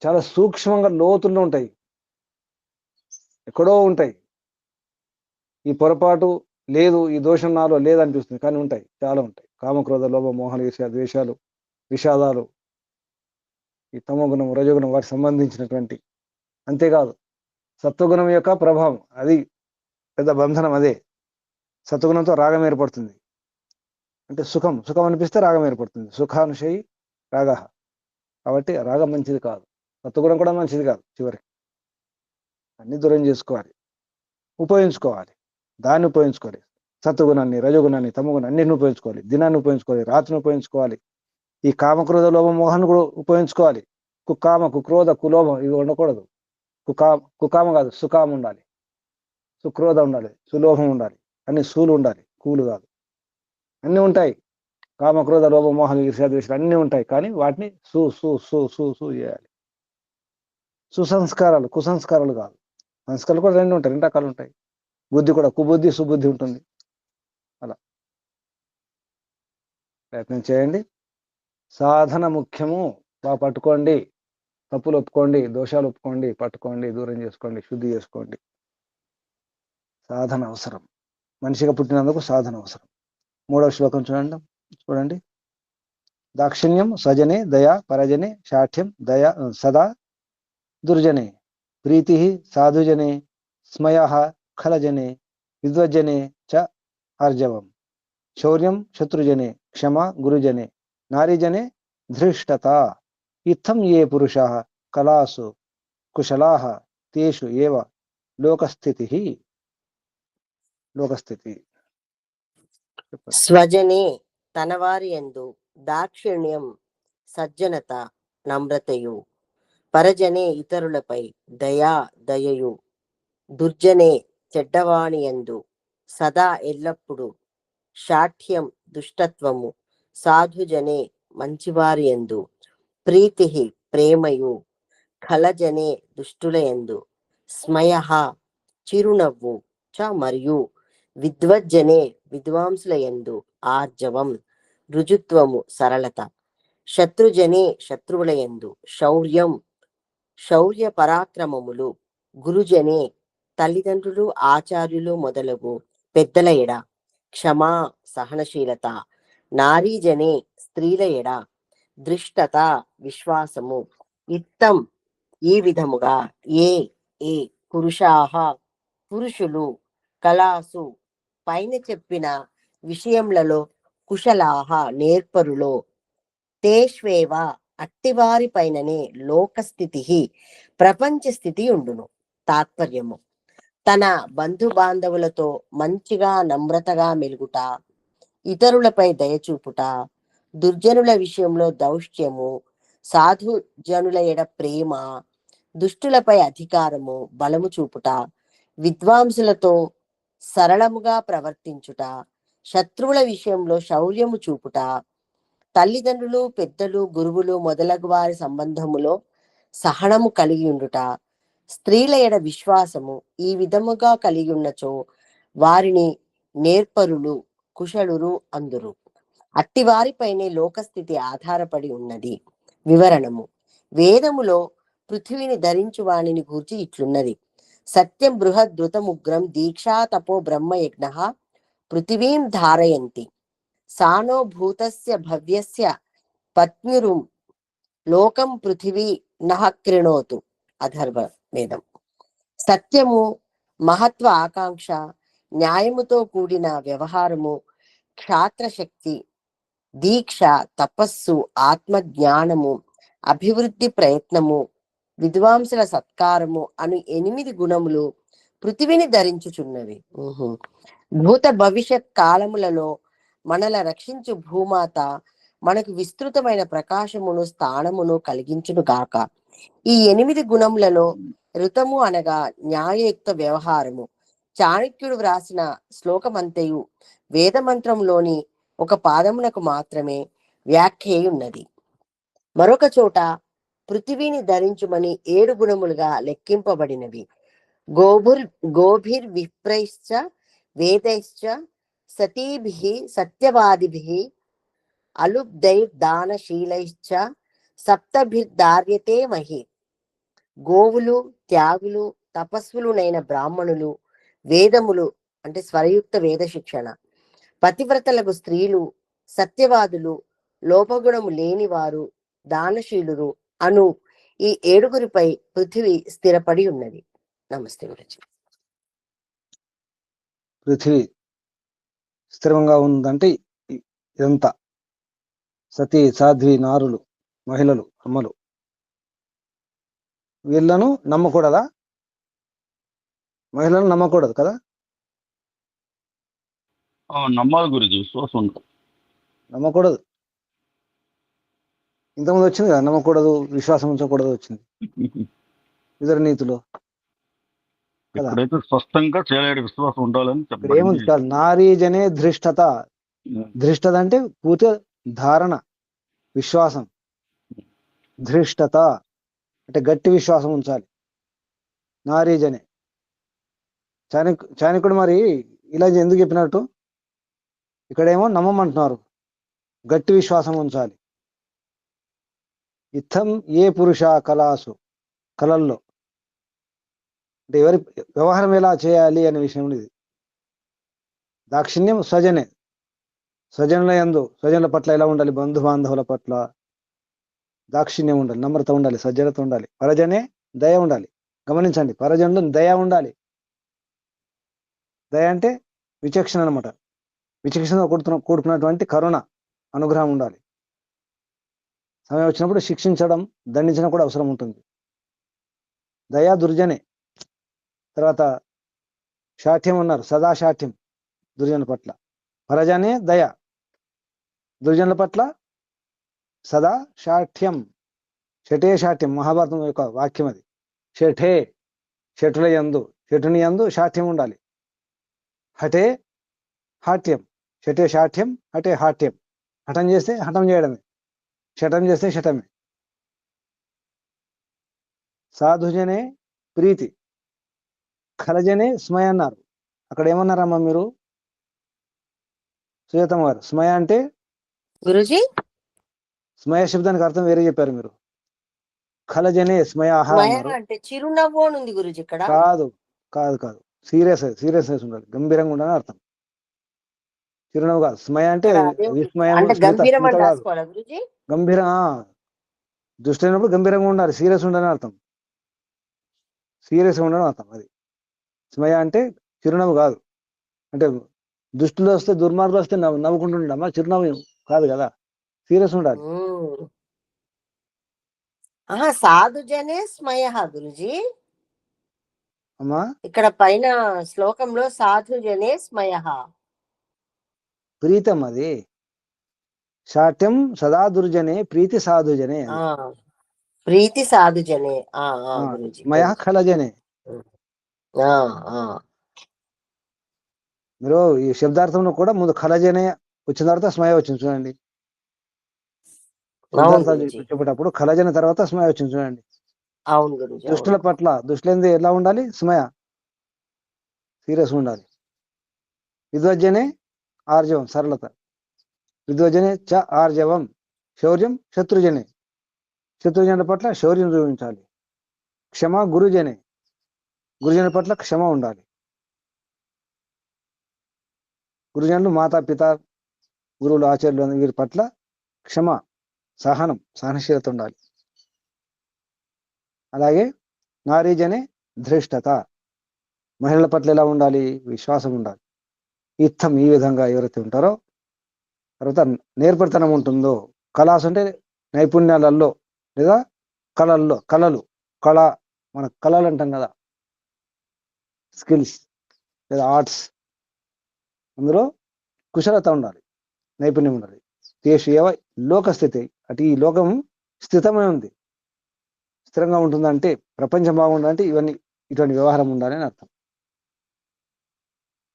చాలా సూక్ష్మంగా లోతుల్లో ఉంటాయి, ఎక్కడో ఉంటాయి. ఈ పొరపాటు లేదు, ఈ దోషం నాలో లేదనిపిస్తుంది, కానీ ఉంటాయి, చాలా ఉంటాయి. కామక్రోధ లోభ మోహాలు, ఈర్ష్య ద్వేషాలు, విషాదాలు, ఈ తమోగుణం, రజోగుణం, వాటికి సంబంధించినటువంటి. అంతేకాదు సత్వగుణం యొక్క ప్రభావం, అది పెద్ద బంధనం. అదే సత్వగుణంతో రాగం ఏర్పడుతుంది. అంటే సుఖం అనిపిస్తే రాగం ఏర్పడుతుంది. సుఖానుషయి రాగ. కాబట్టి రాగం మంచిది కాదు, సత్వగుణం కూడా మంచిది కాదు. చివరికి అన్ని దూరం చేసుకోవాలి, ఉపయోగించుకోవాలి. దాన్ని ఉపయోగించుకోవాలి. సత్వగుణాన్ని, రజోగుణాన్ని, తమగుణాన్ని అన్నింటిని ఉపయోగించుకోవాలి. దినాన్ని ఉపయోగించుకోవాలి, రాత్రిని ఉపయోగించుకోవాలి. ఈ కామక్రోధ లోభ మోహాన్ని కూడా ఉపయోగించుకోవాలి. కుకామ, కుక్రోధ, కులోభం ఇవి ఉండకూడదు. కుకామ కాదు, సుకామ ఉండాలి, సుక్రోధ ఉండాలి, సులోభం ఉండాలి, అన్ని సూలు ఉండాలి, కూలు కాదు. అన్ని ఉంటాయి, కామక్రోధ లోభ మోహాలు, ఈర్ష్య ద్వేషాలు అన్నీ ఉంటాయి. కానీ వాటిని సూ చేయాలి. సుసంస్కారాలు, కుసంస్కారాలు కాదు. సంస్కారాలు కూడా రెండు ఉంటాయి, 2 రకాలు ఉంటాయి. బుద్ధి కూడా కుబుద్ధి, సుబుద్ధి ఉంటుంది. అలా ప్రయత్నం చేయండి. సాధన ముఖ్యము. బాగా పట్టుకోండి, తప్పులు ఒప్పుకోండి, దోషాలు ఒప్పుకోండి, పట్టుకోండి, దూరం చేసుకోండి, శుద్ధి చేసుకోండి. సాధన అవసరం. మనిషిగా పుట్టినందుకు సాధన అవసరం. 3వ శ్లోకం చూడండి. దాక్షిణ్యం స్వజనే దయా పరజనే శాఠ్యం దయా సదా దుర్జనే ప్రీతి సాధుజనే స్మయ ఖలజనే విద్వజ్జనే చ ఆర్జవం శౌర్యం శత్రుజనే క్షమా గురుజనే నారీజనే ధృష్టత ఇత్థం ఏ పురుషాః కళాసు కుశలాః తేషు ఏవ లోకస్థితి. స్వజనే తనవారి యందు దాక్షిణ్యం, సజ్జనత, నమ్రతయు, పరజనే ఇతరులపై దయా దయయు, దుర్జనే చెడ్డవాణి యందు సదా ఎల్లప్పుడు శాఠ్యం దుష్టత్వము, సాధుజనే మంచివారి యందు ప్రీతి ప్రేమయు, ఖలజనే దుష్టుల యందు స్మయ చిరునవ్వు చ మరియు విద్వజ్జనే విద్వాంసుల యందు ఆర్జవం రుజుత్వము సరళత, శత్రుజనే శత్రువుల యందు శౌర్యం శౌర్య పరాక్రమములు, గురుజనే తల్లిదండ్రులు ఆచార్యులు మొదలగు పెద్దల ఎడ క్షమా సహనశీలత, నారీజనే స్త్రీల ఎడ దృష్టత విశ్వాసము, ఇత్తం ఈ విధముగా ఏ ఏ పురుషాః పురుషులు కళాసు పైన చెప్పిన విషయములలో కుశలాః నేర్పరులో తేష్వేవ అట్టివారి పైననే లోకస్థితి ప్రపంచ స్థితి ఉండును. తాత్పర్యము: తన బంధు బాంధవులతో మంచిగా నమ్రతగా మెలుగుట, ఇతరులపై దయచూపుట, దుర్జనుల విషయంలో దౌష్ట్యము, సాధు జనుల ఎడ ప్రేమ, దుష్టులపై అధికారము బలము చూపుట, విద్వాంసులతో సరళముగా ప్రవర్తించుట, శత్రువుల విషయంలో శౌర్యము చూపుట, తల్లిదండ్రులు పెద్దలు గురువులు మొదలగు వారి సంబంధములో సహనము కలిగి ఉండుట, స్త్రీల ఎడ విశ్వాసము, ఈ విధముగా కలిగి ఉన్నచో వారిని నేర్పరులు కుశలురు అందురు. అట్టివారిపైనే లోకస్థితి ఆధారపడి ఉన్నది. వివరణము: వేదములో పృథివిని ధరించు వాణిని గూర్చి ఇట్లున్నది: సత్యం బృహద్రుతముగ్రం దీక్షా తపో బ్రహ్మయజ్ఞ పృథివీం ధారయంతి సానో భూతస్య భవ్యస్య పత్నిరు లోకం పృథివీ నః కృణోతు. అథర్వ వేదం. సత్యము, మహత్వ ఆకాంక్ష, న్యాయముతో కూడిన వ్యవహారము, క్షాత్రశక్తి, దీక్ష, తపస్సు, ఆత్మజ్ఞానము, అభివృద్ధి ప్రయత్నము, విద్వాంసుల సత్కారము అను 8 గుణములు పృథివిని ధరించుచున్నవి. భూత భవిష్యత్ కాలములలో మనల రక్షించు భూమాత మనకు విస్తృతమైన ప్రకాశమును స్థానమును కలిగించును గాక. ఈ 8 గుణములలో ఋతము అనగా న్యాయయుక్త వ్యవహారము. చాణక్యుడు వ్రాసిన శ్లోకమంతయు వేదమంత్రంలోని ఒక పాదమునకు మాత్రమే వ్యాఖ్య ఉన్నది. మరొక చోట పృథివీని ధరించుమని 7 గుణములుగా లెక్కింపబడినవి. గోభిర్విప్రైశ్చ వేదైశ్చ సతీభిః సత్యవాదిభిః అలుబ్ధైర్దానశీలైశ్చ సప్తభిర్ధార్యతే మహి. గోవులు, త్యాగులు, తపస్సులునైన బ్రాహ్మణులు, వేదములు అంటే స్వరయుక్త వేద శిక్షణ, పతివ్రతలకు స్త్రీలు, సత్యవాదులు, లోపగుణము లేనివారు, దానశీలురు అను ఈ 7గురిపై పృథివీ స్థిరపడి ఉన్నది. నమస్తే గురుజీ. పృథివీ స్థిరంగా ఉందంటే ఇదంతా సతీ సాధ్వి నారులు, మహిళలు, అమ్మలు, వీళ్ళను నమ్మకూడదా? మహిళలను నమ్మకూడదు కదా? నమ్మాలి గురుజీ, విశ్వాసం ఉంటుంది. నమ్మకూడదు. ఇంతకుముందు వచ్చింది కదా, నమ్మకూడదు, విశ్వాసం ఉంచకూడదు వచ్చింది ఇతర నీతిలో. ఎప్పుడైతే స్పష్టంగా చేయలేడు విశ్వాసం ఉండాలని ఏముంది కాదు. నారీజనే ధృష్టత. ధృష్టత అంటే పూర్తి ధారణ, విశ్వాసం. ధృష్టత అంటే గట్టి విశ్వాసం ఉంచాలి. నారీజనే చాణక్యుడు మరి ఇలా ఎందుకు చెప్పినట్టు, ఇక్కడేమో నమ్మమంటున్నారు, గట్టి విశ్వాసం ఉంచాలి. ఇత్థం ఏ పురుష కళాసు, కళల్లో అంటే ఎవరి వ్యవహారం ఎలా చేయాలి అనే విషయం ఇది. దాక్షిణ్యం స్వజనే, స్వజనుల యందు, స్వజనుల పట్ల ఎలా ఉండాలి, బంధు బాంధవుల పట్ల దాక్షిణ్యం ఉండాలి, నమ్రత ఉండాలి, సజ్జనత ఉండాలి. పరజనే దయ ఉండాలి. గమనించండి, పరజనులు దయ ఉండాలి. దయ అంటే విచక్షణ అనమాట. విచక్షణ కూడుకున్నటువంటి కరుణ, అనుగ్రహం ఉండాలి. సమయం వచ్చినప్పుడు శిక్షించడం, దండించడం కూడా అవసరం ఉంటుంది. దయా దుర్జనే. తర్వాత శాఠ్యం ఉన్నారు, సదా శాఠ్యం దుర్జనుల పట్ల. పరజనే దయ, దుర్జనుల పట్ల సదా శాఠ్యం. షఠే శాఠ్యం, మహాభారతం యొక్క వాక్యం అది. షఠే, షఠుల యందు, షఠుని యందు శాఠ్యం ఉండాలి. హఠే హాఠ్యం, షఠే శాఠ్యం, హఠే హాఠ్యం. హఠం చేస్తే హఠం చేయడమే, శఠం చేస్తే శఠమే. సాధుజనే ప్రీతి, ఖలజనే స్మయ అన్నారు. అక్కడ ఏమన్నారమ్మా మీరు సుజాతమ్మ గారు? స్మయ అంటే, గురుజీ స్మయ శబ్దానికి అర్థం వేరే చెప్పారు మీరు. ఖలజనే స్మయాహ స్మయ అన్నారు. అంటే చిరునవ్వు అని ఉంది గురుజీ ఇక్కడ. కాదు కాదు కాదు, సీరియస్నెస్ ఉండాలి, గంభీరంగా ఉండాలని అర్థం. చిరునవ్వు కాదు. స్మయ అంటే ఇక్కడ అదే ఉంది. విస్మయం, అంటే స్మిత, గంభీరం స్మిత అని కాదు. రాసుకోవాలా గురుజీ? గంభీరం, దృష్టి అయినప్పుడు గంభీరంగా ఉండాలి, సీరియస్ ఉండాలని అర్థం. సీరియస్గా ఉండడం అర్థం అది. స్మయ అంటే చిరునవ్వు కాదు. అంటే దుష్టులు వస్తే, దుర్మార్గులు వస్తే నవ్వుకుంటుండమ్మా, చిరునవ్వు కాదు కదా, సీరియస్ ఉండాలి. సాధుజనే స్మయ గురుజీ. అమ్మా ఇక్కడ పైన శ్లోకంలో సాధుజనే స్మయ. ప్రీతం అది. శాఠ్యం సదా దుర్జనే ప్రీతి సాధుజనే ఆ ప్రీతి సాధుజనే. గురుజీ మయ ఖలజనే. ఆ మీరు ఈ శబ్దార్థంలో కూడా ముందు ఖలజనే వచ్చిన తర్వాత స్మయ వచ్చింది చూడండి. అవును శబ్దార్థాలు గురుజీ, చెప్పేటప్పుడు ఖలజన తర్వాత స్మయ వచ్చింది చూడండి. అవును గురుజీ. దుష్టుల పట్ల, దుష్టులంది ఎలా ఉండాలి, స్మయ, సీరియస్ ఉండాలి. విద్వజ్జనే ఆర్జవం, సరళత. విద్వజ్జనే చ ఆర్జవం, శౌర్యం. శత్రుజనే, శత్రుజనుల పట్ల శౌర్యం చూపించాలి. క్షమ గురుజనే, గురుజనుల పట్ల క్షమ ఉండాలి. గురుజనులు మాతా పిత, గురువులు, ఆచార్యులు వీరి పట్ల క్షమ, సహనం, సహనశీలత ఉండాలి. అలాగే నారీజనే ధృష్టత, మహిళల పట్ల ఎలా ఉండాలి, విశ్వాసం ఉండాలి. ఇత్తం, ఈ విధంగా ఎవరైతే ఉంటారో. తర్వాత నేర్పరితనం ఉంటుందో, కళాస్ అంటే నైపుణ్యాలలో లేదా కళల్లో, కళలు, కళ, మన కళలు అంటాం కదా, స్కిల్స్ లేదా ఆర్ట్స్, అందులో కుశలత ఉండాలి, నైపుణ్యం ఉండాలి. దేశీయ లోకస్థితి, అటు ఈ లోకం స్థితమై ఉంది, స్థిరంగా ఉంటుందంటే, ప్రపంచం బాగుండాలంటే ఇవన్నీ, ఇటువంటి వ్యవహారం ఉండాలి అని అర్థం.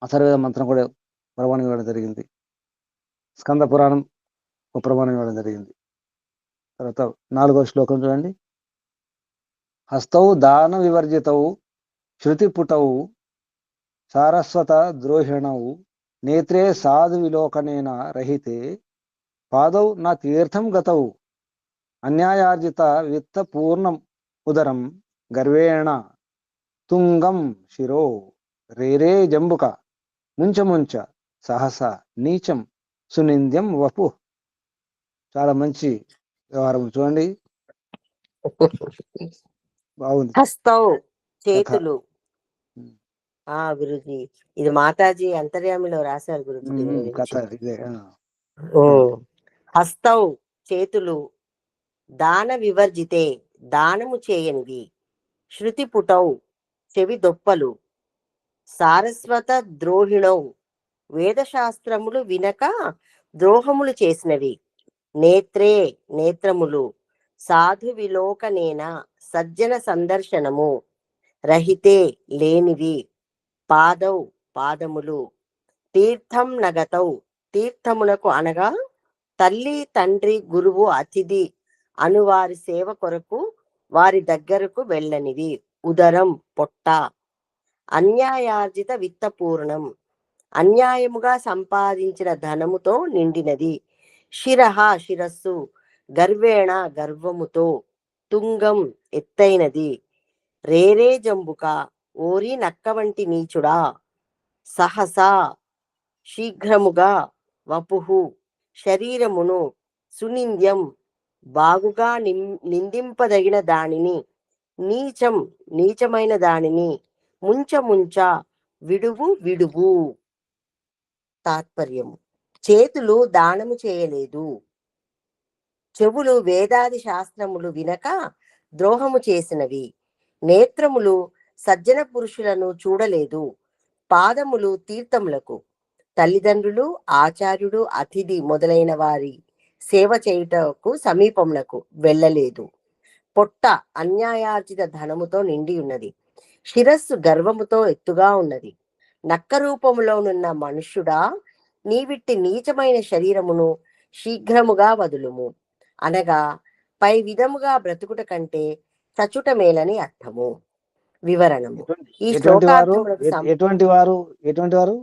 అథర్వవేద మంత్రం కూడా ప్రమాణం ఇవ్వడం జరిగింది. స్కంద పురాణం ఒక ప్రమాణం ఇవ్వడం జరిగింది. తర్వాత 4వ శ్లోకం చూడండి. హస్తౌ దాన వివర్జితౌ శృతి పుటౌ సారస్వత ద్రోహిణౌ నేత్రే సాధు విలోకనేన రహితే పాదౌ నా తీర్థం గతౌ అన్యాయార్జిత విత్త పూర్ణం ఉదరం గర్వేణ తుంగం శిరో రేరే జంబుక ముంచ ముంచ సహస నీచం సునింద్యం వపు. చాలా మంచి వ్యవహారం చూడండి, బాగుంది. హస్తౌ కథ. చేతులు. గురుజీ ఇది మాతాజీ అంతర్యామిలో రాశారు గురుజీ దీని కథ గురించి. ఇదే. హస్తౌ చేతులు, దాన వివర్జితే దానము చేయనివి, శృతి పుటౌ చెవి దొప్పలు, సారస్వత ద్రోహిణౌ వేదశాస్త్రములు వినక ద్రోహములు చేసినవి, నేత్రే నేత్రములు, సాధు విలోకనేన సజ్జన సందర్శనము, రహితే లేనివి, పాదౌ పాదములు, తీర్థం నగతౌ తీర్థమునకు అనగా తల్లి తండ్రి గురువు అతిథి అనువారి సేవ కొరకు వారి దగ్గరకు వెళ్ళనిది. ఉదరం పొట్ట. అన్యాయార్జిత విత్తపూర్ణం. అన్యాయముగా సంపాదించిన ధనముతో నిండినది. శిరః శిరస్సు. గర్వేణ గర్వముతో. తుంగం ఎత్తైనది. రేరే జంబుక. ఓరి నక్క వంటి నీచుడా. సహసా శీఘ్రముగా. వపుహు శరీరమును. సునింద్యం బాగుగా నిందింపదగిన దానిని. నీచం నీచమైన దానిని. ముంచ విడువు విడువు. తాత్పర్యము. చేతులు దానము చేయలేదు. చెవులు వేదాది శాస్త్రములు వినక ద్రోహము చేసినవి. నేత్రములు సజ్జన పురుషులను చూడలేదు. పాదములు తీర్థములకు. తల్లిదండ్రులు, ఆచార్యుడు, అతిథి మొదలైన వారి సేవ చేయుటకు సమీపమునకు వెళ్ళలేదు. పొట్ట అన్యాయార్జిత ధనముతో నిండి ఉన్నది. శిరస్సు గర్వముతో ఎత్తుగా ఉన్నది. నక్క రూపములోనున్న మనుష్యుడా, నీవిట్టి నీచమైన శరీరమును శీఘ్రముగా వదులుము. అనగా పై విధముగా బ్రతుకుట కంటే చచుట మేలని అర్థము. వివరణము. ఈ ఎటువంటి వారు శ్లోకార్థములకు ఎటువంటి వారు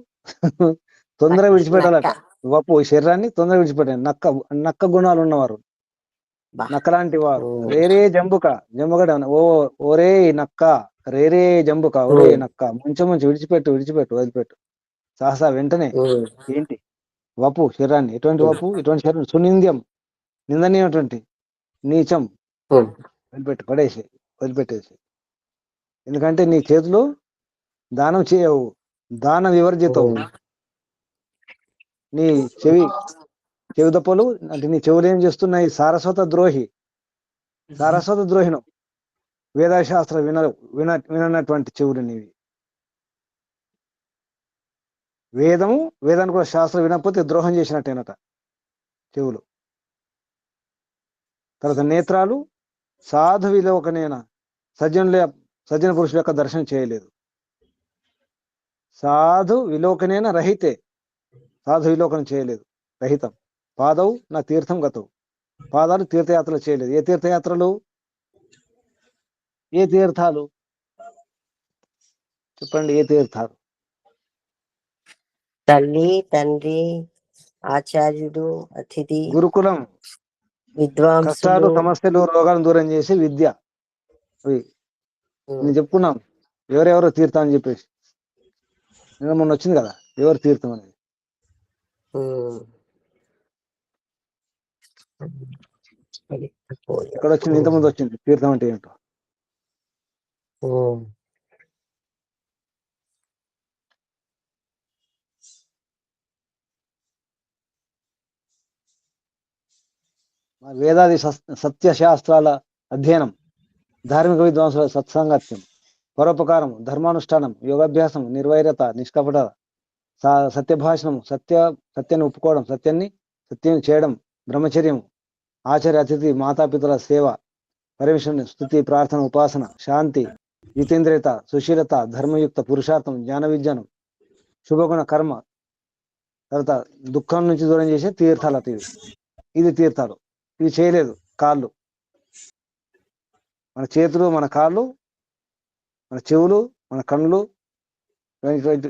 తొందరగా విడిచిపెట్టాలట. నక్క. వపు శరీరాన్ని తొందరగా విడిచిపెట్టాలి. నక్క గుణాలు ఉన్నవారు, బా. నక్క లాంటి వారు. ఓ. రేరే జంబుక. జంబుక ఓరే నక్క. రేరే జంబుక. ఒరే నక్క. ముంచి విడిచిపెట్టు వదిలిపెట్టు. సహసా వెంటనే. ఉమ్. ఏంటి? వపు శరీరాన్ని. ఎటువంటి వపు? ఇటువంటి శరీరం. సునింద్యం నిందనీయటువంటి. నీచం ఉమ్. వదిలిపెట్టేసి. ఎందుకంటే నీ చేతులు దానం చేయవు. దాన వివర్జితవు. ఉమ్. నీ చెవి దప్పలు అంటే నీ చెవులు ఏం చేస్తున్నాయి? సారస్వత ద్రోహిణం. వేదశాస్త్ర విననటువంటి చెవులు నీవి. వేదానికి కూడా శాస్త్రం వినకపోతే ద్రోహం చేసినట్టేనట చెవులు. తర్వాత నేత్రాలు సాధు విలోకనేన. సజ్జన పురుషుల యొక్క దర్శనం చేయలేదు. సాధు విలోకనేన రహితే. సాధు విలోకనం చేయలేదు, రహితం. పాదవు నా తీర్థం గతవు. పాదాలు తీర్థయాత్రలు చేయలేదు. ఏ తీర్థయాత్రలు? ఏ తీర్థాలు చెప్పండి? ఏ తీర్థాలు? తల్లి, తండ్రి, ఆచార్యుడు, అతిథి, గురుకులం. విద్వాంసులు. కష్టాలు, సమస్యలు, రోగాలను దూరం చేసే విద్య. నేను చెప్పుకున్నాం ఎవరెవరో తీర్థం అని చెప్పేసి. నిన్న మొన్న వచ్చింది కదా ఎవరు తీర్థం అనేది. ఇక్కడ వచ్చింది, ఇంతకుముందు వచ్చింది తీర్థం అంటే ఏంటో. వేదాది సత్యశాస్త్రాల అధ్యయనం, ధార్మిక విద్వాంసుల సత్సాంగత్యం, పరోపకారం, ధర్మానుష్ఠానం, యోగాభ్యాసం, నిర్వైరత, నిష్కపట, సత్యభాషణం, సత్యాన్ని ఒప్పుకోవడం, సత్యం చేయడం, బ్రహ్మచర్యం, ఆచార్య, అతిథి, మాతాపితల సేవ, పరమేశ్వరుని స్తుతి, ప్రార్థన, ఉపాసన, శాంతి, జితేంద్రియత, సుశీలత, ధర్మయుక్త, పురుషార్థం, జ్ఞాన విజ్ఞానం, శుభగుణ కర్మ, తర్వాత దుఃఖం నుంచి దూరం చేసే తీర్థాలు. ఇది తీర్థాలు. ఇవి చేయలేదు కాళ్ళు. మన చేతులు, మన కాళ్ళు, మన చెవులు, మన కళ్ళు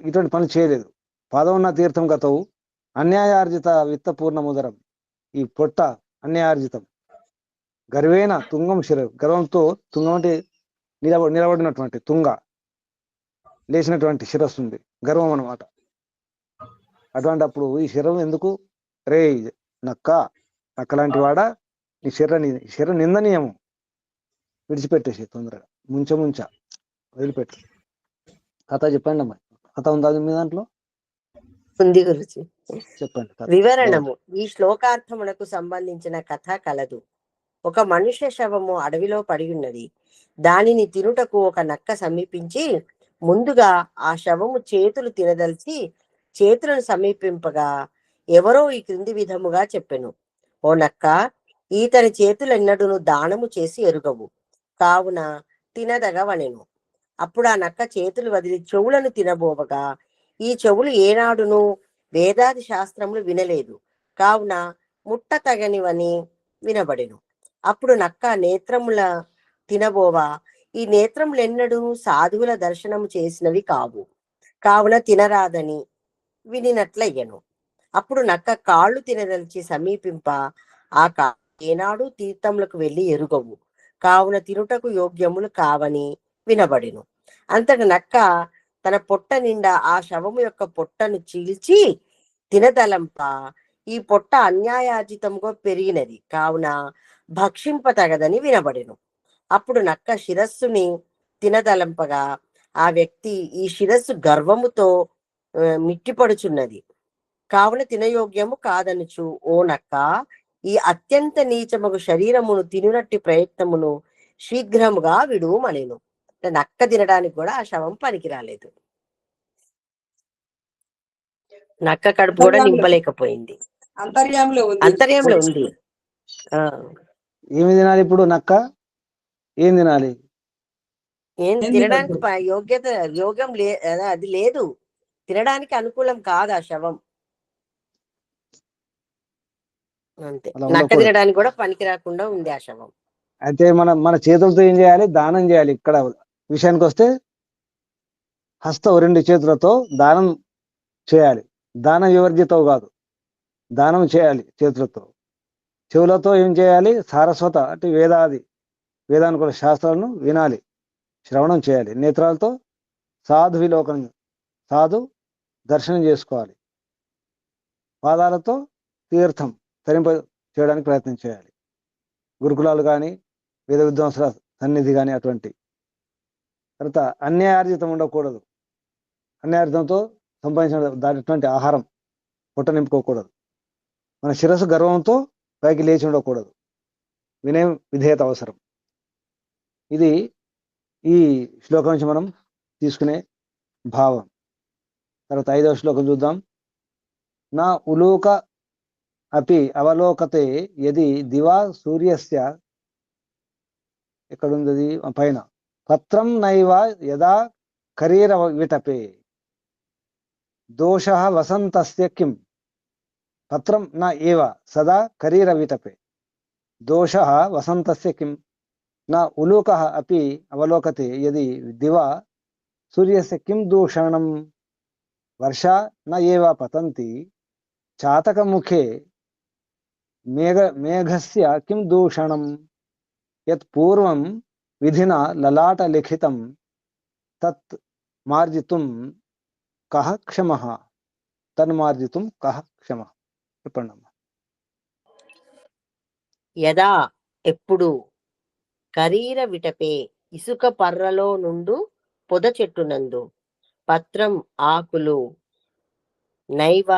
ఇటువంటి పనులు చేయలేదు. పాదమున్న తీర్థం గతవు. అన్యాయార్జిత విత్తపూర్ణముదరం. ఈ పొట్ట అన్యాయార్జితం. గర్వేన తుంగం శిర. గర్వంతో, తుంగం అంటే నిలబడినటువంటి, తుంగ లేచినటువంటి శిరస్సు ఉంది, గర్వం అన్నమాట. అటువంటి అప్పుడు ఈ శిరం ఎందుకు? రే నక్క లాంటి వాడా, నీ శరీర నిందనీయము. విడిచిపెట్టేసి తొందరగా. ముంచ వదిలిపెట్టు. కథ చెప్పండి అమ్మా. కథ ఉందా మీ దాంట్లో? ఉంది గురుజీ. చెప్పండి. వివరణము. ఈ శ్లోకార్థములకు సంబంధించిన కథ కలదు. ఒక మనుష్య శవము అడవిలో పడి ఉన్నది. దానిని తినుటకు ఒక నక్క సమీపించి ముందుగా ఆ శవము చేతులు తినదలిచి చేతులను సమీపింపగా ఎవరో ఈ క్రింది విధముగా చెప్పెను. ఓ నక్క, ఈతని చేతులెన్నడూను దానము చేసి ఎరుగవు, కావున తినదగవనెను. అప్పుడు ఆ నక్క చేతులు వదిలి చెవులను తినబోవగా ఈ చెవులు ఏనాడును వేదాది శాస్త్రములు వినలేదు, కావున ముట్ట తగనివని వినబడెను. అప్పుడు నక్క నేత్రముల తినబోవా, ఈ నేత్రములెన్నడూ సాధువుల దర్శనము చేసినవి కావు, కావున తినరాదని వినినట్లయ్యను. అప్పుడు నక్క కాళ్ళు తినదలిచి సమీపింప, ఆ కాళ్ళు ఏనాడు తీర్థములకు వెళ్ళి ఎరుగవు, కావున తినుటకు యోగ్యములు కావని వినబడెను. అంతటి నక్క తన పొట్ట నిండా ఆ శవము యొక్క పొట్టను చీల్చి తినదలంప, ఈ పొట్ట అన్యాయార్జితముగా పెరిగినది, కావున భక్షింపతగదని వినబడెను. అప్పుడు నక్క శిరస్సుని తినదలంపగా, ఆ వ్యక్తి ఈ శిరస్సు గర్వముతో మిట్టిపడుచున్నది, కావున తినయోగ్యము కాదనుచు, ఓ నక్క, ఈ అత్యంత నీచమగు శరీరమును తినునట్టి ప్రయత్నమును శీఘ్రముగా విడుమనెను. నక్క తినడానికి కూడా ఆ శవం పనికి రాలేదు. నక్క కడుపు కూడా నింపలేకపోయింది. అంతర్యంలో ఉంది. అంతర్యంలో ఉంది. ఏమి తినాలి ఇప్పుడు నక్క? ఏం తినాలి? ఏం తినడానికి యోగ్యం అది లేదు, తినడానికి అనుకూలం కాదు ఆ శవం. అంతే, నక్క తినడానికి కూడా పనికి రాకుండా ఉంది ఆ శవం. అయితే మన చేతులతో ఏం చేయాలి? దానం చేయాలి. ఇక్కడ విషయానికి వస్తే హస్తం 2 చేతులతో దానం చేయాలి. దాన వివర్జితవు కాదు, దానం చేయాలి చేతులతో. చెవులతో ఏం చేయాలి? సారస్వత అంటే వేదానుకూల శాస్త్రాలను వినాలి, శ్రవణం చేయాలి. నేత్రాలతో సాధు దర్శనం చేసుకోవాలి. పాదాలతో తీర్థం తరింప చేయడానికి ప్రయత్నం చేయాలి. గురుకులాలు కానీ, వేద విద్వాంసుల సన్నిధి కానీ అటువంటి. తర్వాత అన్యాయార్జితం ఉండకూడదు. అన్యాయార్జితంతో సంపాదించిన దానిటువంటి ఆహారం పొట్ట నింపుకోకూడదు. మన శిరస్సు గర్వంతో పైకి లేచి ఉండకూడదు. వినయం, విధేయత అవసరం. ఇది ఈ శ్లోకం నుంచి మనం తీసుకునే భావం. తర్వాత 5వ శ్లోకం చూద్దాం. నా ఉలోక అపి అవలోకతే యది దివా సూర్యస్య, ఎక్కడుంది పైన, పత్రం నైవ యదా కరీర విటపే దోష వసంతస్య కిం, పత్రం న ఏవ సదా కరీర విటపే దోష వసంతస్య కిం, నా ఉలోక అపి అవలోకతే యది దివా సూర్యస్య కిం దూషణం, వర్షా న ఏవ పతంతి చాతకముఖే మేఘస్య కిం దూషణం, యత్ పూర్వం విధినా లలాట లిఖితం తత్ మార్జితుం కః క్షమః, తన్మార్జితుం కః క్షమః. చెప్పండి అమ్మా. యదా ఎప్పుడు, కరీర విటపే ఇసుక పర్రలో నుండు పొద చెట్టునందు, పత్రం ఆకులు, నైవ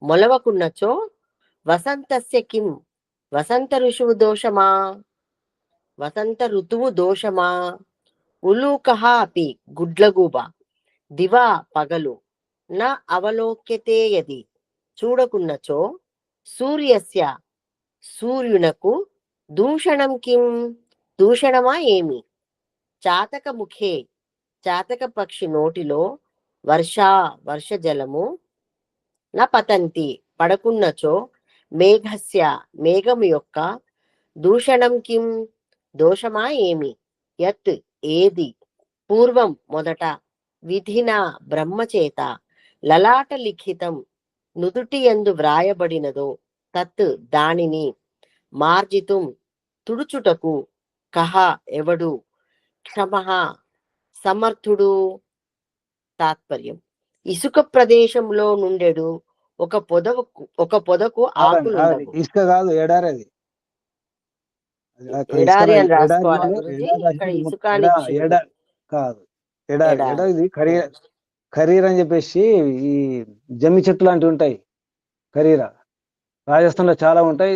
మొలవకున్నచో, వసంతస్య కిం వసంత ఋతువు దోషమా, ఉలూకః అపి గుడ్లగూబ, దివా పగలు, నా అవలోక్యతే యది చూడకున్నచో, సూర్యస్య సూర్యునకు, దూషణం కిం దూషణమా ఏమి, చాతక ముఖే చాతక పక్షి నోటిలో, వర్షజలము, నా పతంతి పడకున్నచో, మేఘస్య మేఘము యొక్క, దూషణం కిం దోషమా ఏమి, యత్ ఏది, పూర్వం మొదట, విధిన బ్రహ్మచేత, లలాట లిఖితం నుదుటి యందు వ్రాయబడినదో, తత్ దానిని, మార్జితుం తుడుచుటకు, కహ ఎవడు, క్షమః సమర్థుడు. తాత్పర్యం: ఇసుక ప్రదేశంలో నుండెడు ఒక పొదకు ఆకులు, ఇసుక కాదు, ఎడారి. అది ఎడారి అని రాసుకోవాలి గురుజీ, ఇక్కడ ఇసుక కాదు, ఎడారి. ఇది ఖరీర అని చెప్పేసి ఈ జమ్మి చెట్లు లాంటివి ఉంటాయి. ఖరీర రాజస్థాన్ లో చాలా ఉంటాయి.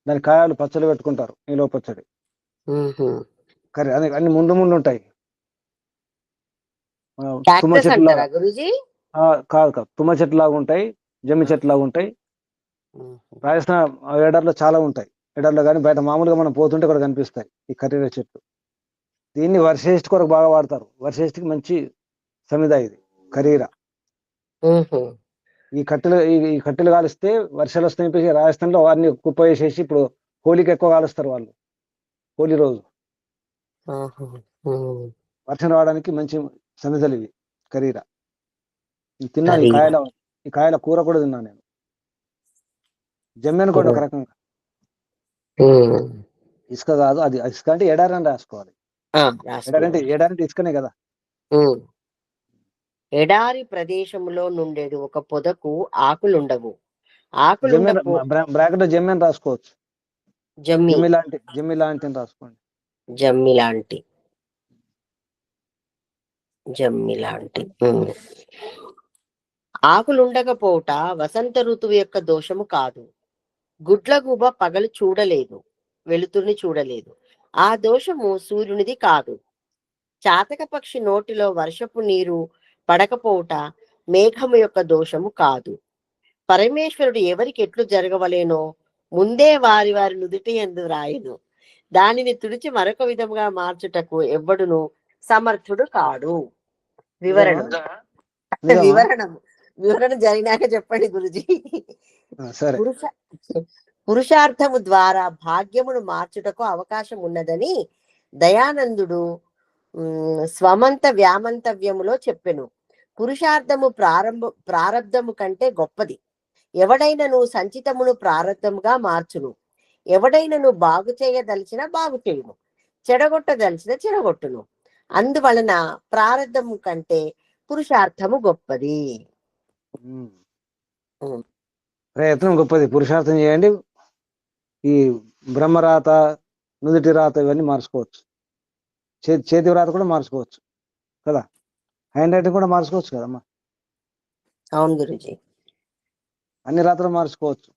దాని కాయలు పచ్చడి పెట్టుకుంటారు, నీలో పచ్చడి. అన్ని ముందు ఉంటాయి. తుమ్మ చెట్లు కాదు, తుమ్మ చెట్లు లాగా ఉంటాయి, జమ్మి చెట్లు లాగా ఉంటాయి. రాజస్థాన్ ఎడారిలో చాలా ఉంటాయి. ఎడారిలో కానీ బయట మామూలుగా మనం పోతుంటే కూడా కనిపిస్తాయి ఈ ఖరీర చెట్లు. దీన్ని వర్షేష్టి కొరకు బాగా వాడతారు. వర్షేష్టికి మంచి సమిధ ఇది ఖరీర. ఈ కట్టెలు కాలిస్తే వర్షాలు వస్తాయి. రాజస్థాన్ లో అన్ని కుప్ప వేసేసి ఇప్పుడు హోలీకి ఎక్కువ కాలుస్తారు వాళ్ళు, హోలీ రోజు. ఆహా. ఉమ్. వర్షం రావడానికి మంచి సమిధలు ఇవి. కరీరా ఇది తిన్నాను. కరీరా. ఈ కాయల కూర కూడా తిన్నాను నేను. జమ్మి అనుకోండి ఒక రకంగా. ఉమ్. ఇసుక కాదు అది. ఇసుక అంటే ఎడారి అని రాసుకోవాలి. ఎడారంటే ఇసుకనే కదా. ఉమ్. ఎడారి ప్రదేశములో నుండేడు ఒక పొదకు ఆకులుండవు. జమ్మి ఆకులుండపో బ్రాకెట్ లో జమ్మి అని రాసుకోవచ్చు. జమ్మి జమ్మి లాంటి అని రాసుకోండి. జమ్మి లాంటి. జమ్మి లాంటి. ఆకులుండకపోవుట వసంత ఋతువు యొక్క దోషము కాదు. గుడ్లగూబ పగలు చూడలేదు, వెలుతురుని చూడలేదు. ఆ దోషము సూర్యునిది కాదు. చాతక పక్షి నోటిలో వర్షపు నీరు పడకపోవుట మేఘము యొక్క దోషము కాదు. పరమేశ్వరుడు ఎవరికి ఎట్లు జరగవలేనో ముందే వారి వారి నుదుటి యందు రాయును. దానిని తుడిచి మరొక విధముగా మార్చుటకు ఎవ్వడును సమర్థుడు కాడు. వివరణ వివరణ జరిగినాక చెప్పండి గురుజీ. సరే. పురుషార్థము ద్వారా భాగ్యమును మార్చుటకు అవకాశం ఉన్నదని దయానందుడు స్వమంత వ్యామంతవ్యములో చెప్పెను. పురుషార్థము ప్రారబ్ధము కంటే గొప్పది. ఎవడైనను సంచితమును ప్రారబ్ధముగా మార్చును. ఎవడైనను బాగు చేయదలిచిన బాగు చేయును, చెడగొట్టదలిచిన చెడగొట్టును. అందువలన ప్రారబ్ధము కంటే పురుషార్థము గొప్పది. ప్రయత్నం గొప్పది. పురుషార్థం చేయండి. ఈ బ్రహ్మరాత, నుదుటి రాత ఇవన్నీ మార్చుకోవచ్చు. చేతి వ్రాత కూడా మార్చుకోవచ్చు కదా. హ్యాండ్ రైటింగ్ కూడా మార్చుకోవచ్చు కదమ్మా. అవును గురుజీ. అన్ని రాతలు మార్చుకోవచ్చు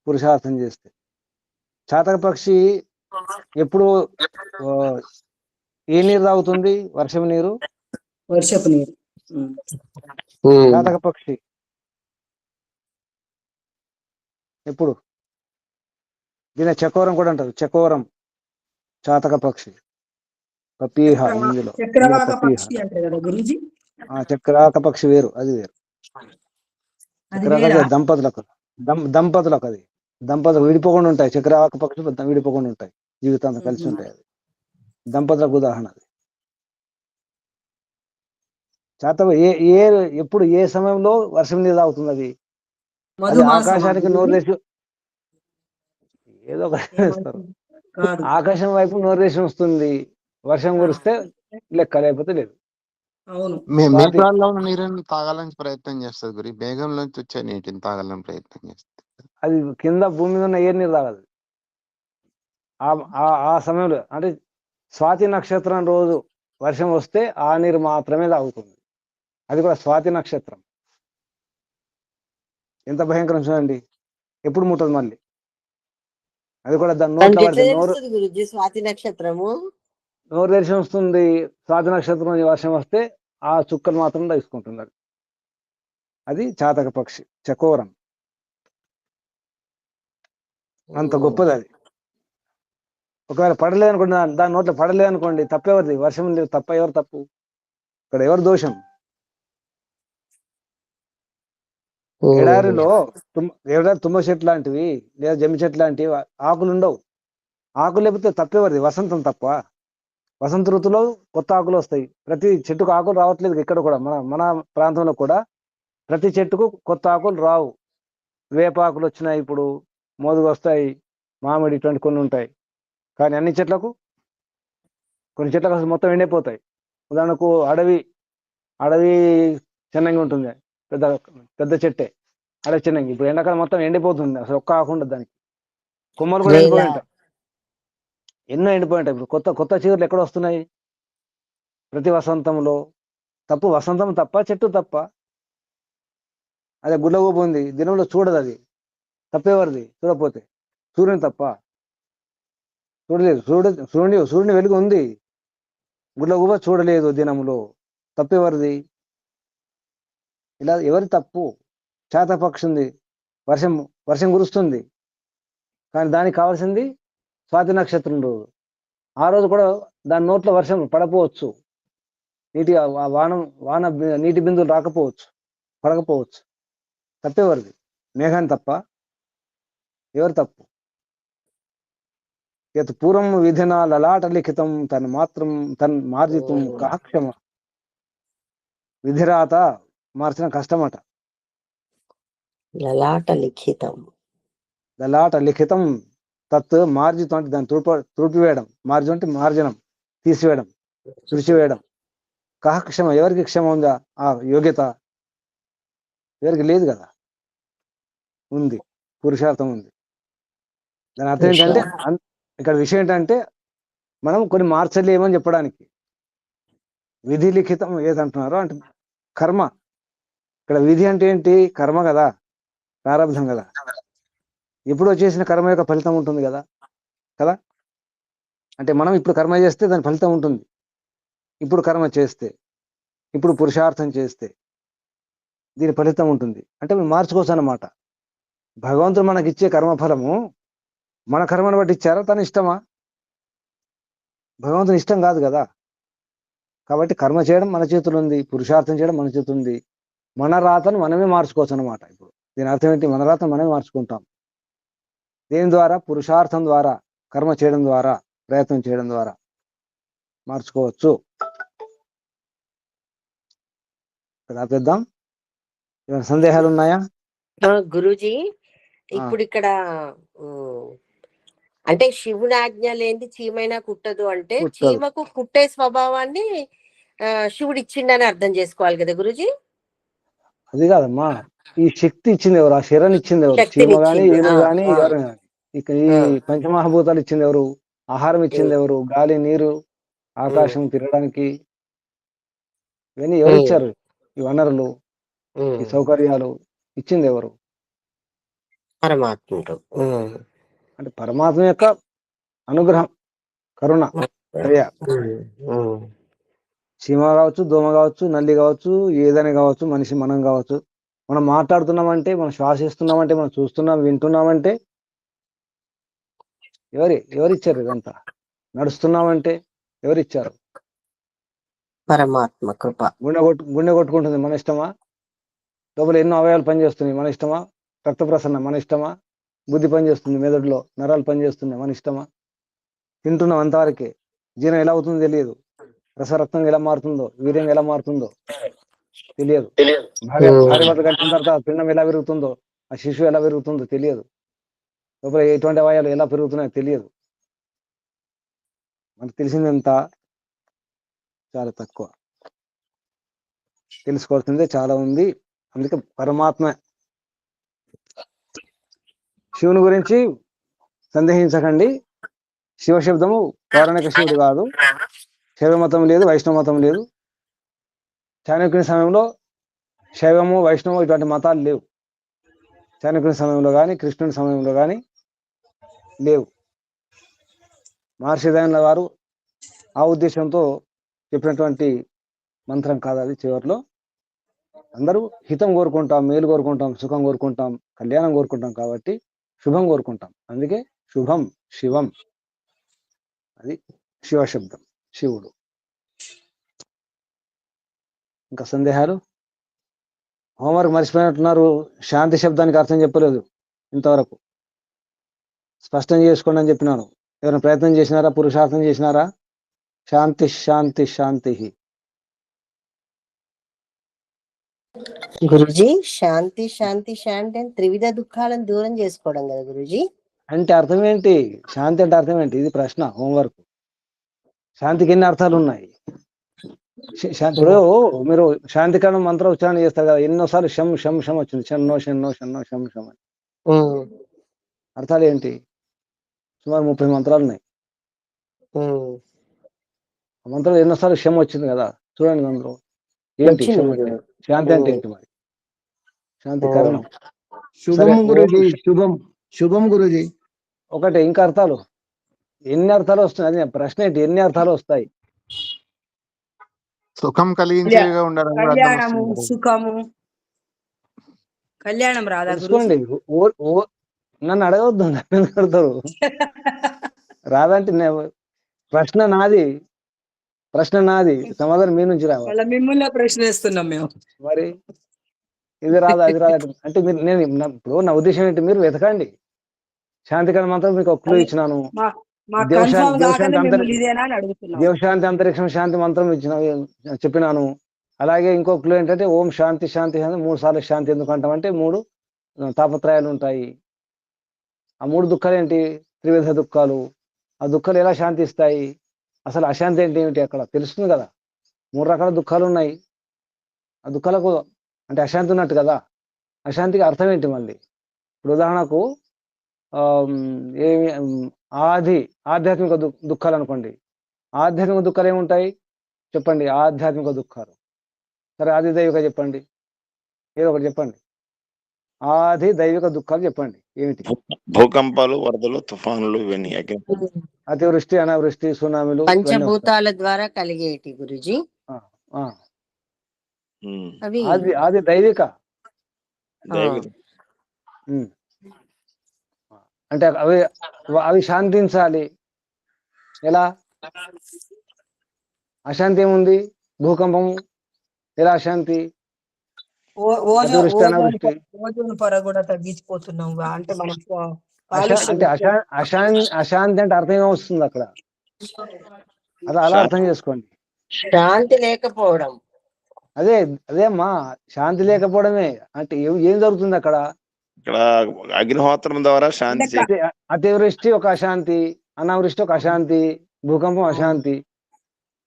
పురుషార్థం చేస్తే. చాతక పక్షి ఎప్పుడు ఏ నీరు తాగుతుంది? వర్షం నీరు. వర్షపు నీరు. చాతక పక్షి ఎప్పుడు దీని చకోరం కూడా అంటారు. చకోరం చాతక పక్షి. పపీహ ఇందులో చక్రవాక పక్షి అంటారు కదా గురూజీ. చక్రాక పక్షి వేరు, అది వేరు. చక్రాక దంపతులకు అది దంపతులు విడిపోకుండా ఉంటాయి. చక్రాక పక్షులు విడిపోకుండా ఉంటాయి, జీవితాంతం కలిసి ఉంటాయి. అది దంపతులకు ఉదాహరణ. అది ఎప్పుడు ఏ సమయంలో వర్షం నీరు తాగుతుంది? అది ఆకాశానికి నోరేసి ఏదో ఒకటి ఆకాశం వైపు నోరేసి వస్తుంది. వర్షం కురిస్తే లెక్క, లేకపోతే లేదు. మేఘాల్లో ఉన్న నీరుని తాగాలని ప్రయత్నం చేస్తుంది గురి. మేఘంలోంచి వచ్చే నీటిని తాగాలని ప్రయత్నం చేస్తుంది. అది కింద భూమి మీద ఉన్న ఏ నీరు తాగదు. ఆ సమయంలో అంటే స్వాతి నక్షత్రం రోజు వర్షం వస్తే ఆ నీరు మాత్రమే తాగుతుంది. అది కూడా స్వాతి నక్షత్రం. ఎంత భయంకరం చూడండి. ఎప్పుడు ముట్టదు మళ్ళీ. అది కూడా దాని స్వాతి నక్షత్రము నోరు తెరిచి వస్తుంది. స్వాతి నక్షత్రం వర్షం వస్తే ఆ చుక్కలు మాత్రం తీసుకుంటుంది. అది చాతక పక్షి, చకోరం. అంత గొప్పది అది. ఒకవేళ పడలేదనుకోండి, దాని నోట్లో పడలేదనుకోండి, తప్పెవరిది? వర్షం లేదు తప్ప. ఎవరు తప్పు? ఇక్కడ ఎవరు దోషం? ఎడారిలో తుమ్మ చెట్లు లాంటివి లేదా జమ్మి చెట్లు లాంటివి ఆకులు ఉండవు. ఆకులు లేకపోతే తప్పెవరిది? వసంతం తప్ప. వసంత ఋతువులో కొత్త ఆకులు వస్తాయి. ప్రతి చెట్టుకు ఆకులు రావట్లేదు. ఇక్కడ కూడా మన ప్రాంతంలో కూడా ప్రతి చెట్టుకు కొత్త ఆకులు రావు. వేపాకులు వచ్చినాయి, ఇప్పుడు మోదుగు వస్తాయి, మామిడి, ఇటువంటి కొన్ని ఉంటాయి. కానీ అన్ని చెట్లకు, కొన్ని చెట్లకు అసలు మొత్తం ఎండిపోతాయి. ఉదాహరణకు అడవి చిన్నగా ఉంటుంది, పెద్ద చెట్టే అడవి చిన్నగా. ఇప్పుడు ఎండాకాలం మొత్తం ఎండిపోతుంది, అసలు ఒక్క ఆకుండా దానికి. కొమ్మలు కూడా ఎండిపోయి ఉంటాయి, ఎన్నో ఎండిపోయి ఉంటాయి. ఇప్పుడు కొత్త చిగురులు ఎక్కడ వస్తున్నాయి? ప్రతి వసంతంలో. తప్పు వసంతం తప్ప, చెట్టు తప్ప. అదే గుడ్లగూబ ఉంది, దినంలో చూడదు. అది తప్పేవారిది? చూడకపోతే సూర్యుని తప్ప. చూడలేదు. సూర్యుని వెలుగు ఉంది, గుడ్లగూబ చూడలేదు దినంలో. తప్పేవారిది? ఇలా ఎవరి తప్పు? చాతపక్షి ఉంది, వర్షం కురుస్తుంది, కానీ దానికి కావాల్సింది స్వాతి నక్షత్రం రోజు. ఆ రోజు కూడా దాని నోట్లో వర్షం పడపోవచ్చు, వాన నీటి బిందువులు రాకపోవచ్చు, పడకపోవచ్చు. తప్పేవారిది? మేఘాన్ని తప్ప. ఎవరు తప్పు? యత్ పూర్వం విధిన లలాట లిఖితం తన్ మాత్రం తన్ మార్జితం కః క్షమ. విధిరాత మార్చడం కష్టమట. లలాట లిఖితం. లలాట లిఖితం తత్ మార్జితం అంటే దాన్ని తుడిపివేయడం. మార్జం అంటే మార్జనం, తీసివేయడం, తుడిచివేయడం. కః క్షమ, ఎవరికి క్షమ ఉందా? ఆ యోగ్యత ఎవరికి లేదు కదా. ఉంది, పురుషార్థం ఉంది. దాని అర్థం ఏంటంటే ఇక్కడ విషయం ఏంటంటే మనం కొన్ని మార్చలేమని చెప్పడానికి. విధి లిఖితం ఏదంటున్నారో అంటే కర్మ. ఇక్కడ విధి అంటే ఏంటి? కర్మ కదా, ప్రారంభం కదా. ఎప్పుడో చేసిన కర్మ యొక్క ఫలితం ఉంటుంది కదా కదా. అంటే మనం ఇప్పుడు కర్మ చేస్తే దాని ఫలితం ఉంటుంది. ఇప్పుడు కర్మ చేస్తే, ఇప్పుడు పురుషార్థం చేస్తే దీని ఫలితం ఉంటుంది. అంటే మనం మార్చుకోవచ్చు అన్నమాట. భగవంతుడు మనకి ఇచ్చే కర్మఫలము మన కర్మను బట్టి ఇచ్చారా, తన ఇష్టమా? భగవంతుని ఇష్టం కాదు కదా. కాబట్టి కర్మ చేయడం మన చేతులు ఉంది, పురుషార్థం చేయడం మన చేతులు ఉంది. మన రాతను మనమే మార్చుకోవచ్చు అనమాట. ఇప్పుడు దీని అర్థం ఏంటి? మన రాతను మనమే మార్చుకుంటాం. దేని ద్వారా? పురుషార్థం ద్వారా, కర్మ చేయడం ద్వారా, ప్రయత్నం చేయడం ద్వారా మార్చుకోవచ్చు. రాపిద్దాం. ఏమైనా సందేహాలు ఉన్నాయా? గురూజీ, ఇప్పుడు ఇక్కడ అంటే శివుని ఆజ్ఞ లేని చీమైనా కుట్టదు అంటే చీమకు కుట్టే స్వభావాన్ని శివుడు ఇచ్చిండని అర్థం చేసుకోవాలి కదా గురూజీ. అది కాదమ్మా, ఈ శక్తి ఇచ్చింది ఎవరు? ఆ శరణ్ ఇచ్చింది ఎవరు? చీమ గాని, ఏనుగు గాని, ఎవరు గాని. ఇక ఈ పంచమహాభూతాలు ఇచ్చింది ఎవరు? ఆహారం ఇచ్చింది ఎవరు? గాలి, నీరు, ఆకాశం తిరగడానికి ఇవన్నీ ఎవరు ఇచ్చారు? ఈ వనరులు, ఈ సౌకర్యాలు ఇచ్చింది ఎవరు? పరమాత్ముడు. అంటే పరమాత్మ యొక్క అనుగ్రహం, కరుణ, దయ. చీమ కావచ్చు, దోమ కావచ్చు, నల్లి కావచ్చు, ఏదైనా కావచ్చు, మనిషి మనం కావచ్చు. మనం మాట్లాడుతున్నామంటే, మనం శ్వాసిస్తున్నామంటే, మనం చూస్తున్నాం, వింటున్నామంటే ఎవరిచ్చారు? ఇదంతా నడుస్తున్నామంటే ఎవరిచ్చారు? పరమాత్మ కృప. గుండె కొట్టుకుంటుంది, మన ఇష్టమా? లోపల ఎన్నో అవయవాలు పనిచేస్తున్నాయి, మన ఇష్టమా? రక్త ప్రసరణ మన ఇష్టమా? బుద్ధి పనిచేస్తుంది, మెదడులో నరాలు పనిచేస్తున్నాయి, మన ఇష్టమా? తింటున్నాం అంతవరకే. జీర్ణం ఎలా అవుతుందో తెలియదు. రసరక్తం ఎలా మారుతుందో, వీర్యం ఎలా మారుతుందో తెలియదు. భార్య భర్త కలిసిన తర్వాత పిండం ఎలా పెరుగుతుందో, ఆ శిశువు ఎలా పెరుగుతుందో తెలియదు. లోపల ఎటువంటి అవయాలు ఎలా పెరుగుతున్నాయో తెలియదు. మనకు తెలిసిందంత చాలా తక్కువ, తెలుసుకోవాల్సిందే చాలా ఉంది. అందుకే పరమాత్మ, శివుని గురించి సందేహించకండి. శివశబ్దము పౌరాణిక శివుడు కాదు. శైవ మతం లేదు, వైష్ణవ మతం లేదు. చాణక్యుని సమయంలో శైవము, వైష్ణవం ఇటువంటి మతాలు లేవు. చాణక్యుని సమయంలో కానీ, కృష్ణుని సమయంలో కానీ లేవు. మహర్షి దయానంద వారు ఆ ఉద్దేశంతో చెప్పినటువంటి మంత్రం కాదు అది. చివరిలో అందరూ హితం కోరుకుంటాం, మేలు కోరుకుంటాం, సుఖం కోరుకుంటాం, కళ్యాణం కోరుకుంటాం కాబట్టి శుభం కోరుకుంటాం. అందుకే శుభం, శివం, అది శివశబ్దం, శివుడు. ఇంకా సందేహాలు? హోంవర్క్ మర్చిపోయినట్టున్నారు. శాంతి శబ్దానికి అర్థం చెప్పలేదు ఇంతవరకు. స్పష్టం చేసుకోండి అని చెప్పినాను. ఎవరైనా ప్రయత్నం చేసినారా? పురుషార్థం చేసినారా? శాంతి శాంతి శాంతి. గురుజీ, శాంతి శాంతి శాంతి అని త్రివిధ దుఃఖాలను దూరం చేసుకోవడం కదా గురుజీ. అంటే అర్థం ఏంటి? శాంతి అంటే అర్థం ఏంటి? ఇది ప్రశ్న. హోంవర్క్. శాంతికి ఎన్ని అర్థాలు ఉన్నాయి? ఇప్పుడు మీరు శాంతికరణ మంత్రం ఉచ్చారణ చేస్తారు కదా, ఎన్నోసార్లు శం శం శం వచ్చింది. షన్నో షన్నో షన్నో శం శం అని. అర్థాలు ఏంటి? సుమారు 30 మంత్రాలు ఉన్నాయి. మంత్రం ఎన్నోసార్లు శం వచ్చింది కదా, చూడండి అందులో ఏంటి శం అంటే. శాంతి అంటే ఏంటి మరి? శాంతి కరణం. శుభం గురుజీ, శుభం శుభం గురుజీ. ఒకటి, ఇంకా అర్థాలు ఎన్ని అర్థాలు వస్తాయి? అది ప్రశ్న ఏంటి? ఎన్ని అర్థాలు వస్తాయి? సుఖం కలిగించేవిగా ఉండాలని కూడా అర్థం కళ్యాణము, వస్తుంది. సుఖము, కళ్యాణం రాదా తెలుసుకోండి. నన్ను అడగవద్దు, నన్ను అడగతారు. రాదంటే ప్రశ్న నాది, సమాధానం మీ నుంచి రావాలి. మిమ్మల్ని ప్రశ్నిస్తున్నాం మేము. మరి ఇది రాదా, అది రాదా అంటే మీరు, నేను ఇప్పుడు నా ఉద్దేశం ఏంటి? మీరు వెతకండి. శాంతికరణ మంత్రం మీకు ఒక క్లూ ఇచ్చినాను. మాకు దేవశాంతి కన్ఫర్మ్ దేవశాంతి కాకనే అంతరి మిమ్మల్ని ఇదేనా అని అడుగుతున్నాం. దేవశాంతి అంతరిక్షం శాంతి మంత్రం చెప్పినాను. అలాగే ఇంకో క్లూ ఏంటంటే ఓం శాంతి శాంతి శాంతి 3 సార్లు శాంతి ఎందుకు అంటామంటే 3 తాపత్రయాలు ఉంటాయి. ఆ 3 దుఃఖాలు ఏంటి? త్రివిధ దుఃఖాలు. ఆ దుఃఖాలు ఎలా శాంతిస్తాయి? అసలు అశాంతి ఏంటి ఏమిటి అక్కడ తెలుస్తుంది కదా. 3 రకాల దుఃఖాలు ఉన్నాయి. ఆ దుఃఖాలకు అంటే అశాంతి ఉన్నట్టు కదా. అశాంతికి అర్థం ఏంటి మళ్ళీ? ఇప్పుడు ఉదాహరణకు ఏమి ఆధ్యాత్మిక దుఃఖాలు అనుకోండి. ఆధ్యాత్మిక దుఃఖాలు ఏముంటాయి చెప్పండి? ఆధ్యాత్మిక దుఃఖాలు. సరే ఆది దైవిక చెప్పండి, ఏదో ఒకటి చెప్పండి. ఆది దైవిక దుఃఖాలు చెప్పండి ఏమిటి? భూకంపాలు, వరదలు, తుఫానులు, ఇవన్నీ అతివృష్టి, అనావృష్టి, సునామీలు, పంచభూతాల ద్వారా కలిగేటి గురుజీ అవి. ఆది దైవిక. అంటే అవి శాంతించాలి. ఎలా? అశాంతి ఏముంది? భూకంపము ఎలా అశాంతి? ఓజోన్ పొర కూడా తగ్గించిపోతున్నాం అంటే మనం అంటే అశాంతి అంటే అర్థం ఏమొస్తుంది అక్కడ? అలా అర్థం చేసుకోండి. శాంతి లేకపోవడం. అదే అమ్మా, శాంతి లేకపోవడమే. అంటే ఏం జరుగుతుంది అక్కడ? ఇక్కడ అగ్నిహోత్రం ద్వారా శాంతి. అతివృష్టి ఒక అశాంతి, అనావృష్టి ఒక అశాంతి, భూకంపం అశాంతి.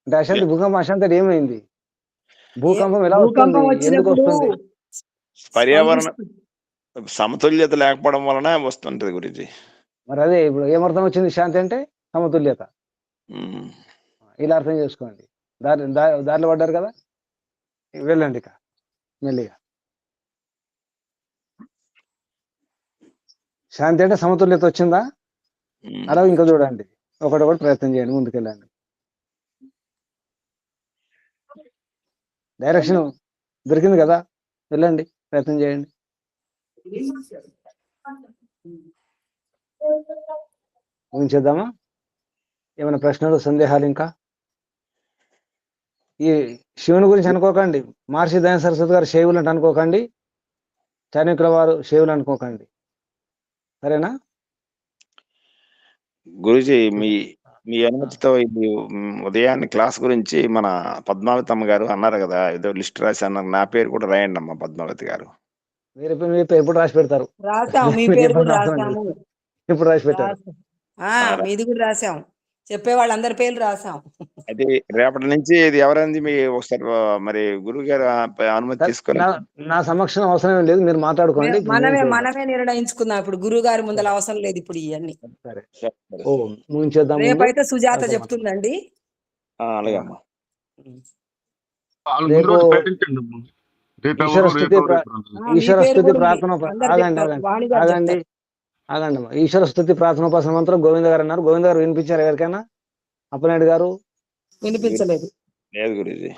అంటే అశాంతి, భూకంపం అశాంతి అంటే ఏమైంది? భూకంపం ఎలా వస్తుంది? ఎందుకు వస్తుంది? పర్యావరణ సమతుల్యత లేకపోవడం వలన వస్తుంటది గురించి. మరి అదే ఇప్పుడు ఏమర్థం వచ్చింది? శాంతి అంటే సమతుల్యత. ఇలా అర్థం చేసుకోండి. దారిలో పడ్డారు కదా, వెళ్ళండి ఇక మెల్లిగా. శాంతి అంటే సమతుల్యత వచ్చిందా? అలా ఇంకా చూడండి, ఒకటి ప్రయత్నం చేయండి, ముందుకెళ్ళండి. డైరెక్షన్ దొరికింది కదా, వెళ్ళండి, ప్రయత్నం చేయండి. ఊహించేద్దామా? ఏమైనా ప్రశ్నలు, సందేహాలు? ఇంకా ఈ శివుని గురించి అనుకోకండి. మహర్షి దయానంద సరస్వతి గారు శైవులు అంటే అనుకోకండి, చాణక్యుల వారు శైవులు అనుకోకండి, సరేనా? గురుజీ మీ అనుమతితో ఇది ఉదయాన్నే క్లాస్ గురించి మన పద్మావతమ్మ గారు అన్నారు కదా, ఏదో లిస్ట్ రాసి అన్నారు. నా పేరు కూడా రాయండి అమ్మా పద్మావతి గారు. మీరు ఎప్పుడు రాసి పెడతారు? రాసాం, మీ పేరు కూడా రాసాము. ఇప్పుడు రాసి పెట్టారు. మీది కూడా రాసాం, చెప్పే వాళ్ళందరి పేర్లు రాసాం. అయితే రేపటి నుంచి ఇది ఎవరైంది మీ ఒకసారి మరి గురువు గారు అనుమతి తీసుకొని. నా సమక్షం అవసరం లేదు, మీరు మాట్లాడుకోండి. మనమే నిర్ణయించుకుందాం. ఇప్పుడు గురువు గారి ముందర అవసరం లేదు ఇప్పుడు ఇవన్నీ. సరే, ముగించేద్దాం. రేపైతే సుజాత చెప్తుందండి. అలాగే అమ్మా. ఈశ్వర స్తుతి ప్రార్థన ఆగండి. ఈశ్వర స్తుతి ప్రార్థనోపాసన మంత్రం గోవింద గారు అన్నారు. గోవింద గారు వినిపించారు ఎవరికైనా? అప్పనాయుడు గారు వినిపించలేదు. లేదు గురుజీ.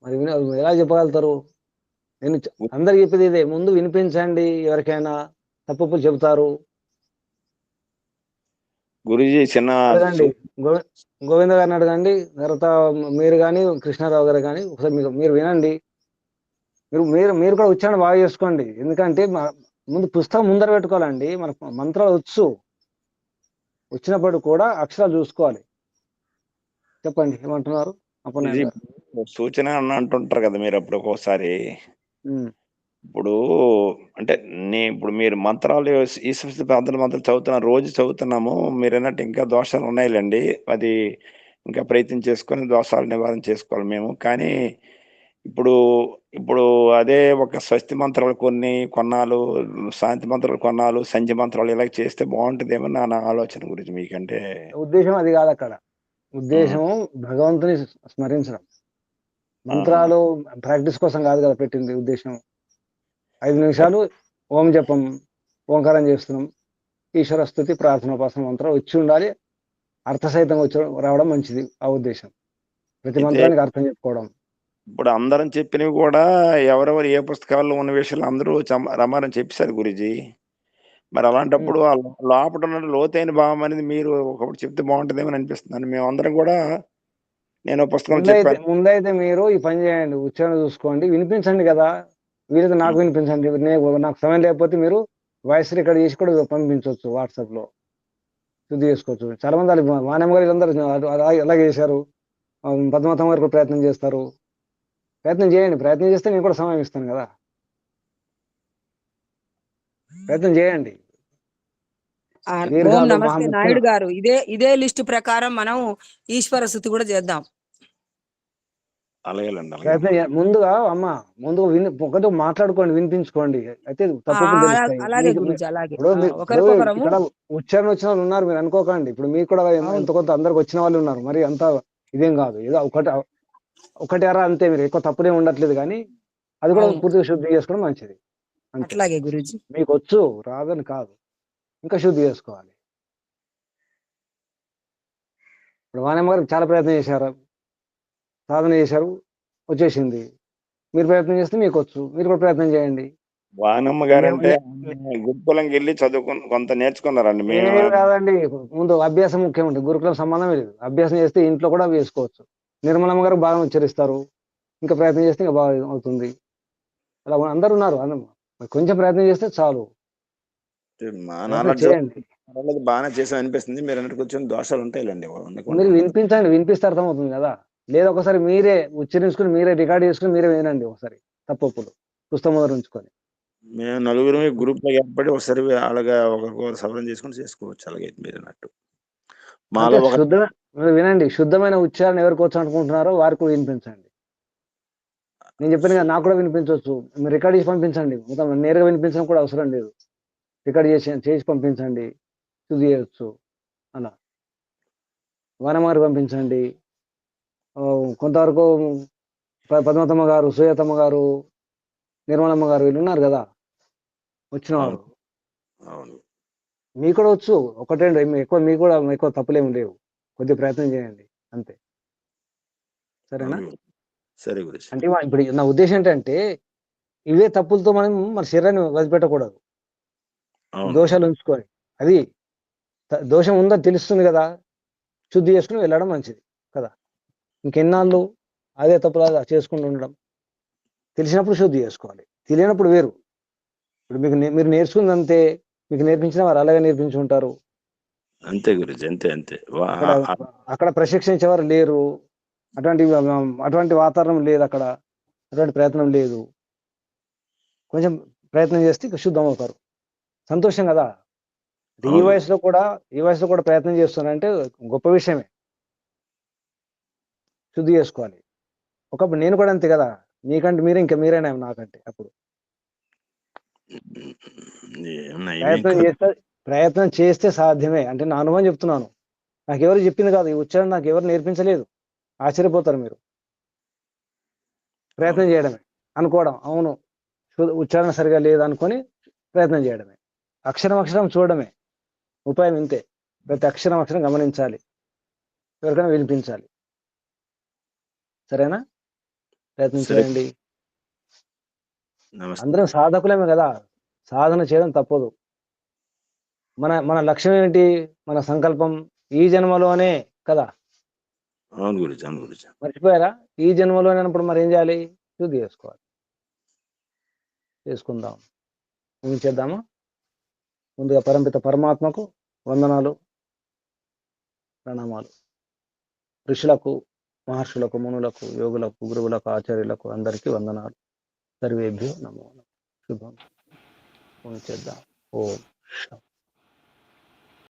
మరి ఎలా చెప్పగలుగుతారు? నేను అందరు చెప్పేది ఇదే, ముందు వినిపించండి, ఎవరికైనా తప్పులు చెబుతారు. గురుజీ చిన్న గోవింద గారిని అడగండి, తర్వాత మీరు కానీ కృష్ణారావు గారు కానీ ఒకసారి మీరు వినండి. మీరు కూడా ఉచ్చారణ బాగా చేసుకోండి. ఎందుకంటే ముందు పుస్తకం ముందర పెట్టుకోవాలండి. మన మంత్రాలు వచ్చినప్పుడు కూడా అక్షరాలు చూసుకోవాలి. చెప్పండి, ఏమంటున్నారు? సూచన అంటుంటారు కదా మీరు అప్పుడు ఒక్కోసారి. ఇప్పుడు అంటే ఇప్పుడు మీరు మంత్రాలు ఈశ్వర ప్రార్థన మంత్రాలు చదువుతున్నారు, రోజు చదువుతున్నాము. మీరు అన్నట్టు ఇంకా దోషాలు ఉన్నాయిలేండి, అది ఇంకా ప్రయత్నం చేసుకొని దోషాలు నివారణ చేసుకోవాలి మేము. కానీ ఇప్పుడు అదే ఒక స్వస్తి మంత్రాలు కొన్నాళ్ళు, శాంతి మంత్రాలు కొన్నాళ్ళు, సంధ్య మంత్రాలు ఇలా చేస్తే బాగుంటుందేమో నా ఆలోచన గురించి. మీకంటే ఉద్దేశం అది కాదు. అక్కడ ఉద్దేశం భగవంతుని స్మరించడం. మంత్రాలు ప్రాక్టీస్ కోసం కాదు కదా పెట్టింది ఉద్దేశం. 5 నిమిషాలు ఓం జపం, ఓంకారం చేస్తున్నాం. ఈశ్వర స్తుతి ప్రార్థనోపాసన మంత్రం వచ్చి ఉండాలి, అర్థసహితంగా వచ్చి రావడం మంచిది. ఆ ఉద్దేశం, ప్రతి మంత్రానికి అర్థం చెప్పుకోవడం. ఇప్పుడు అందరం చెప్పినవి కూడా ఎవరెవరు ఏ పుస్తకాల్లో ఉన్న విషయాలు అందరూ రమారని చెప్పేశారు గురుజీ. మరి అలాంటప్పుడు లోపల ఉన్న లోతైన భావం అనేది మీరు ఒకటి చెప్తే బాగుంటుందేమో అనిపిస్తుంది. మేమందరం కూడా నేను పుస్తకం ముందైతే మీరు ఈ పని చేయండి, ఉచ్చారణ చూసుకోండి, వినిపించండి కదా. వీలైతే నాకు వినిపించండి. నాకు సమయం లేకపోతే మీరు వాయిస్ రికార్డ్ చేసి కూడా పంపించవచ్చు వాట్సాప్ లో. శుద్ధి చేసుకోవచ్చు. చాలా మంది వాణమ్మ గారు వీళ్ళందరూ అలాగే చేశారు. పద్మావతమ్మ గారు కూడా ప్రయత్నం చేస్తారు. ప్రయత్నం చేయండి. ప్రయత్నం చేస్తే నేను కూడా సమయం ఇస్తాను కదా. ప్రయత్నం చేయండి. ఓం నమస్తే నాయుడు గారు. ఇదే లిస్ట్ ప్రకారం మనం ఈశ్వర స్థుతి కూడా చేద్దాం. అలాగేలండి. ప్రయత్నం ముందుగా ఒకటి మాట్లాడుకోండి, వినిపించుకోండి. అయితే తప్పు తెలుస్తాయి. అలాగే గురుజీ, అలాగే ఇప్పుడు ఇక్కడ ఉచ్చారణ వచ్చిన వాళ్ళు ఉన్నారు, మీరు అనుకోకండి. ఇప్పుడు మీకు కూడా ఎంత కొంత అందరికి వచ్చిన వాళ్ళు ఉన్నారు. మరి అంత ఇదేం కాదు. ఏదో ఒకటి అరా అంతే. మీరు ఎక్కువ తప్పునే ఉండట్లేదు, కానీ అది కూడా పూర్తిగా శుద్ధి చేసుకోవడం మంచిది. అట్లాగే గురుజీ. మీకు వచ్చు రాదని కాదు, ఇంకా శుద్ధి చేసుకోవాలి. ఇప్పుడు వాణమ్మ గారు చాలా ప్రయత్నం చేశారు, సాధన చేశారు, వచ్చేసింది. మీరు ప్రయత్నం చేస్తే మీకు వచ్చు, మీరు కూడా ప్రయత్నం చేయండి. వానమ్మ గారు అంటే గురుకులంకి వెళ్ళి కొంత నేర్చుకున్నారండి. మేము కాదండి, ముందు అభ్యాసం ముఖ్యం ఉంటుంది. గురుకులం సంబంధమే లేదు. అభ్యాసం చేస్తే ఇంట్లో కూడా వేసుకోవచ్చు. నిర్మలమ్మ గారు బాగా ఉచ్చరిస్తారు, ఇంకా ప్రయత్నం చేస్తే ఇంకా బాగా అవుతుంది. అలా అందరు ఉన్నారు. కొంచెం ప్రయత్నం చేస్తే చాలు. మా నాన్న బాగానే చేసాం అనిపిస్తుంది. మీరు అన్నట్టు కొంచెం దోషాలు ఉంటాయిలేండి. మీరు వినిపించండి, వినిపిస్తే అర్థమవుతుంది కదా. లేదా ఒకసారి మీరే ఉచ్చరించుకుని, మీరే రికార్డ్ చేసుకుని మీరే వినండి ఒకసారి తప్పులు పుస్తకం దగ్గర ఉంచుకొని. మేము నలుగురు గ్రూప్ లో ఏర్పడి ఒకసారి అలాగా ఒకరికొకరు సవరణ చేసుకుని చేసుకోవచ్చు. అలాగే మీరు అన్నట్టు మాలో వినండి. శుద్ధమైన ఉచ్చారణ ఎవరికి వచ్చు అనుకుంటున్నారో వారికి కూడా వినిపించండి. నేను చెప్పాను కదా, నాకు కూడా వినిపించవచ్చు. మీరు రికార్డ్ చేసి పంపించండి. మొత్తం నేరుగా వినిపించడం కూడా అవసరం లేదు. రికార్డ్ చేసి పంపించండి, శుద్ధి చేయవచ్చు. అలా వనమారి పంపించండి. కొంతవరకు పద్మతమ్మ గారు, సుజాతమ్మ గారు, నిర్మలమ్మ గారు వీళ్ళు ఉన్నారు కదా వచ్చిన వారు. మీకు కూడా వచ్చు. ఒకటే ఎక్కువ, మీకు కూడా ఎక్కువ తప్పులేమి లేవు. కొద్దిగా ప్రయత్నం చేయండి అంతే. సరేనా? సరే. అంటే ఇప్పుడు నా ఉద్దేశం ఏంటంటే, ఇవే తప్పులతో మనం మన శరీరాన్ని వదిలిపెట్టకూడదు. దోషాలు ఉంచుకొని, అది దోషం ఉందని తెలుస్తుంది కదా, శుద్ధి చేసుకుని వెళ్ళడం మంచిది కదా. ఇంకెన్నాళ్ళు అదే తప్పులు చేసుకుంటూ ఉండడం. తెలిసినప్పుడు శుద్ధి చేసుకోవాలి, తెలియనప్పుడు వేరు. ఇప్పుడు మీరు నేర్చుకుంది అంతే, మీకు నేర్పించిన వారు అలాగే నేర్పించుకుంటారు. అంతే గురించి, అంతే. అక్కడ ప్రశిక్షించేవారు లేరు, అటువంటి వాతావరణం లేదు అక్కడ, అటువంటి ప్రయత్నం లేదు. కొంచెం ప్రయత్నం చేస్తే శుద్ధం అవుతారు. సంతోషం కదా. ఈ వయసులో కూడా ప్రయత్నం చేస్తున్నారంటే గొప్ప విషయమే. శుద్ధి చేసుకోవాలి. ఒకప్పుడు నేను కూడా అంతే కదా. మీకంటే మీరైనా నాకంటే. అప్పుడు ప్రయత్నం చేస్తే సాధ్యమే. అంటే నా అనుభవం చెప్తున్నాను. నాకెవరు చెప్పింది కాదు, ఈ ఉచ్చారణ నాకు ఎవరు నేర్పించలేదు. ఆశ్చర్యపోతారు మీరు. ప్రయత్నం చేయడమే, అనుకోవడం అవును ఉచ్చారణ సరిగా లేదు అనుకొని ప్రయత్నం చేయడమే. అక్షరం చూడడమే ఉపాయం. ఇంతే. ప్రతి అక్షరం గమనించాలి, ఎవరికైనా వినిపించాలి. సరేనా? ప్రయత్నం చేయండి. అందరం సాధకులేమే కదా, సాధన చేయడం తప్పదు. మన లక్ష్యం ఏంటి? మన సంకల్పం ఈ జన్మలోనే కదా. అవును గురించి. మర్చిపోయారా? ఈ జన్మలోనే అన్నప్పుడు మరి ఏం చేయాలి? శుద్ధి చేసుకుందాం. చేద్దామా? ముందుగా పరంపిత పరమాత్మకు వందనాలు, ప్రణామాలు. ఋషులకు, మహర్షులకు, మునులకు, యోగులకు, గురువులకు, ఆచార్యులకు అందరికీ వందనాలు. సర్వేభ్యో నమో నమః. శుభం. చేద్దాం. ఓం.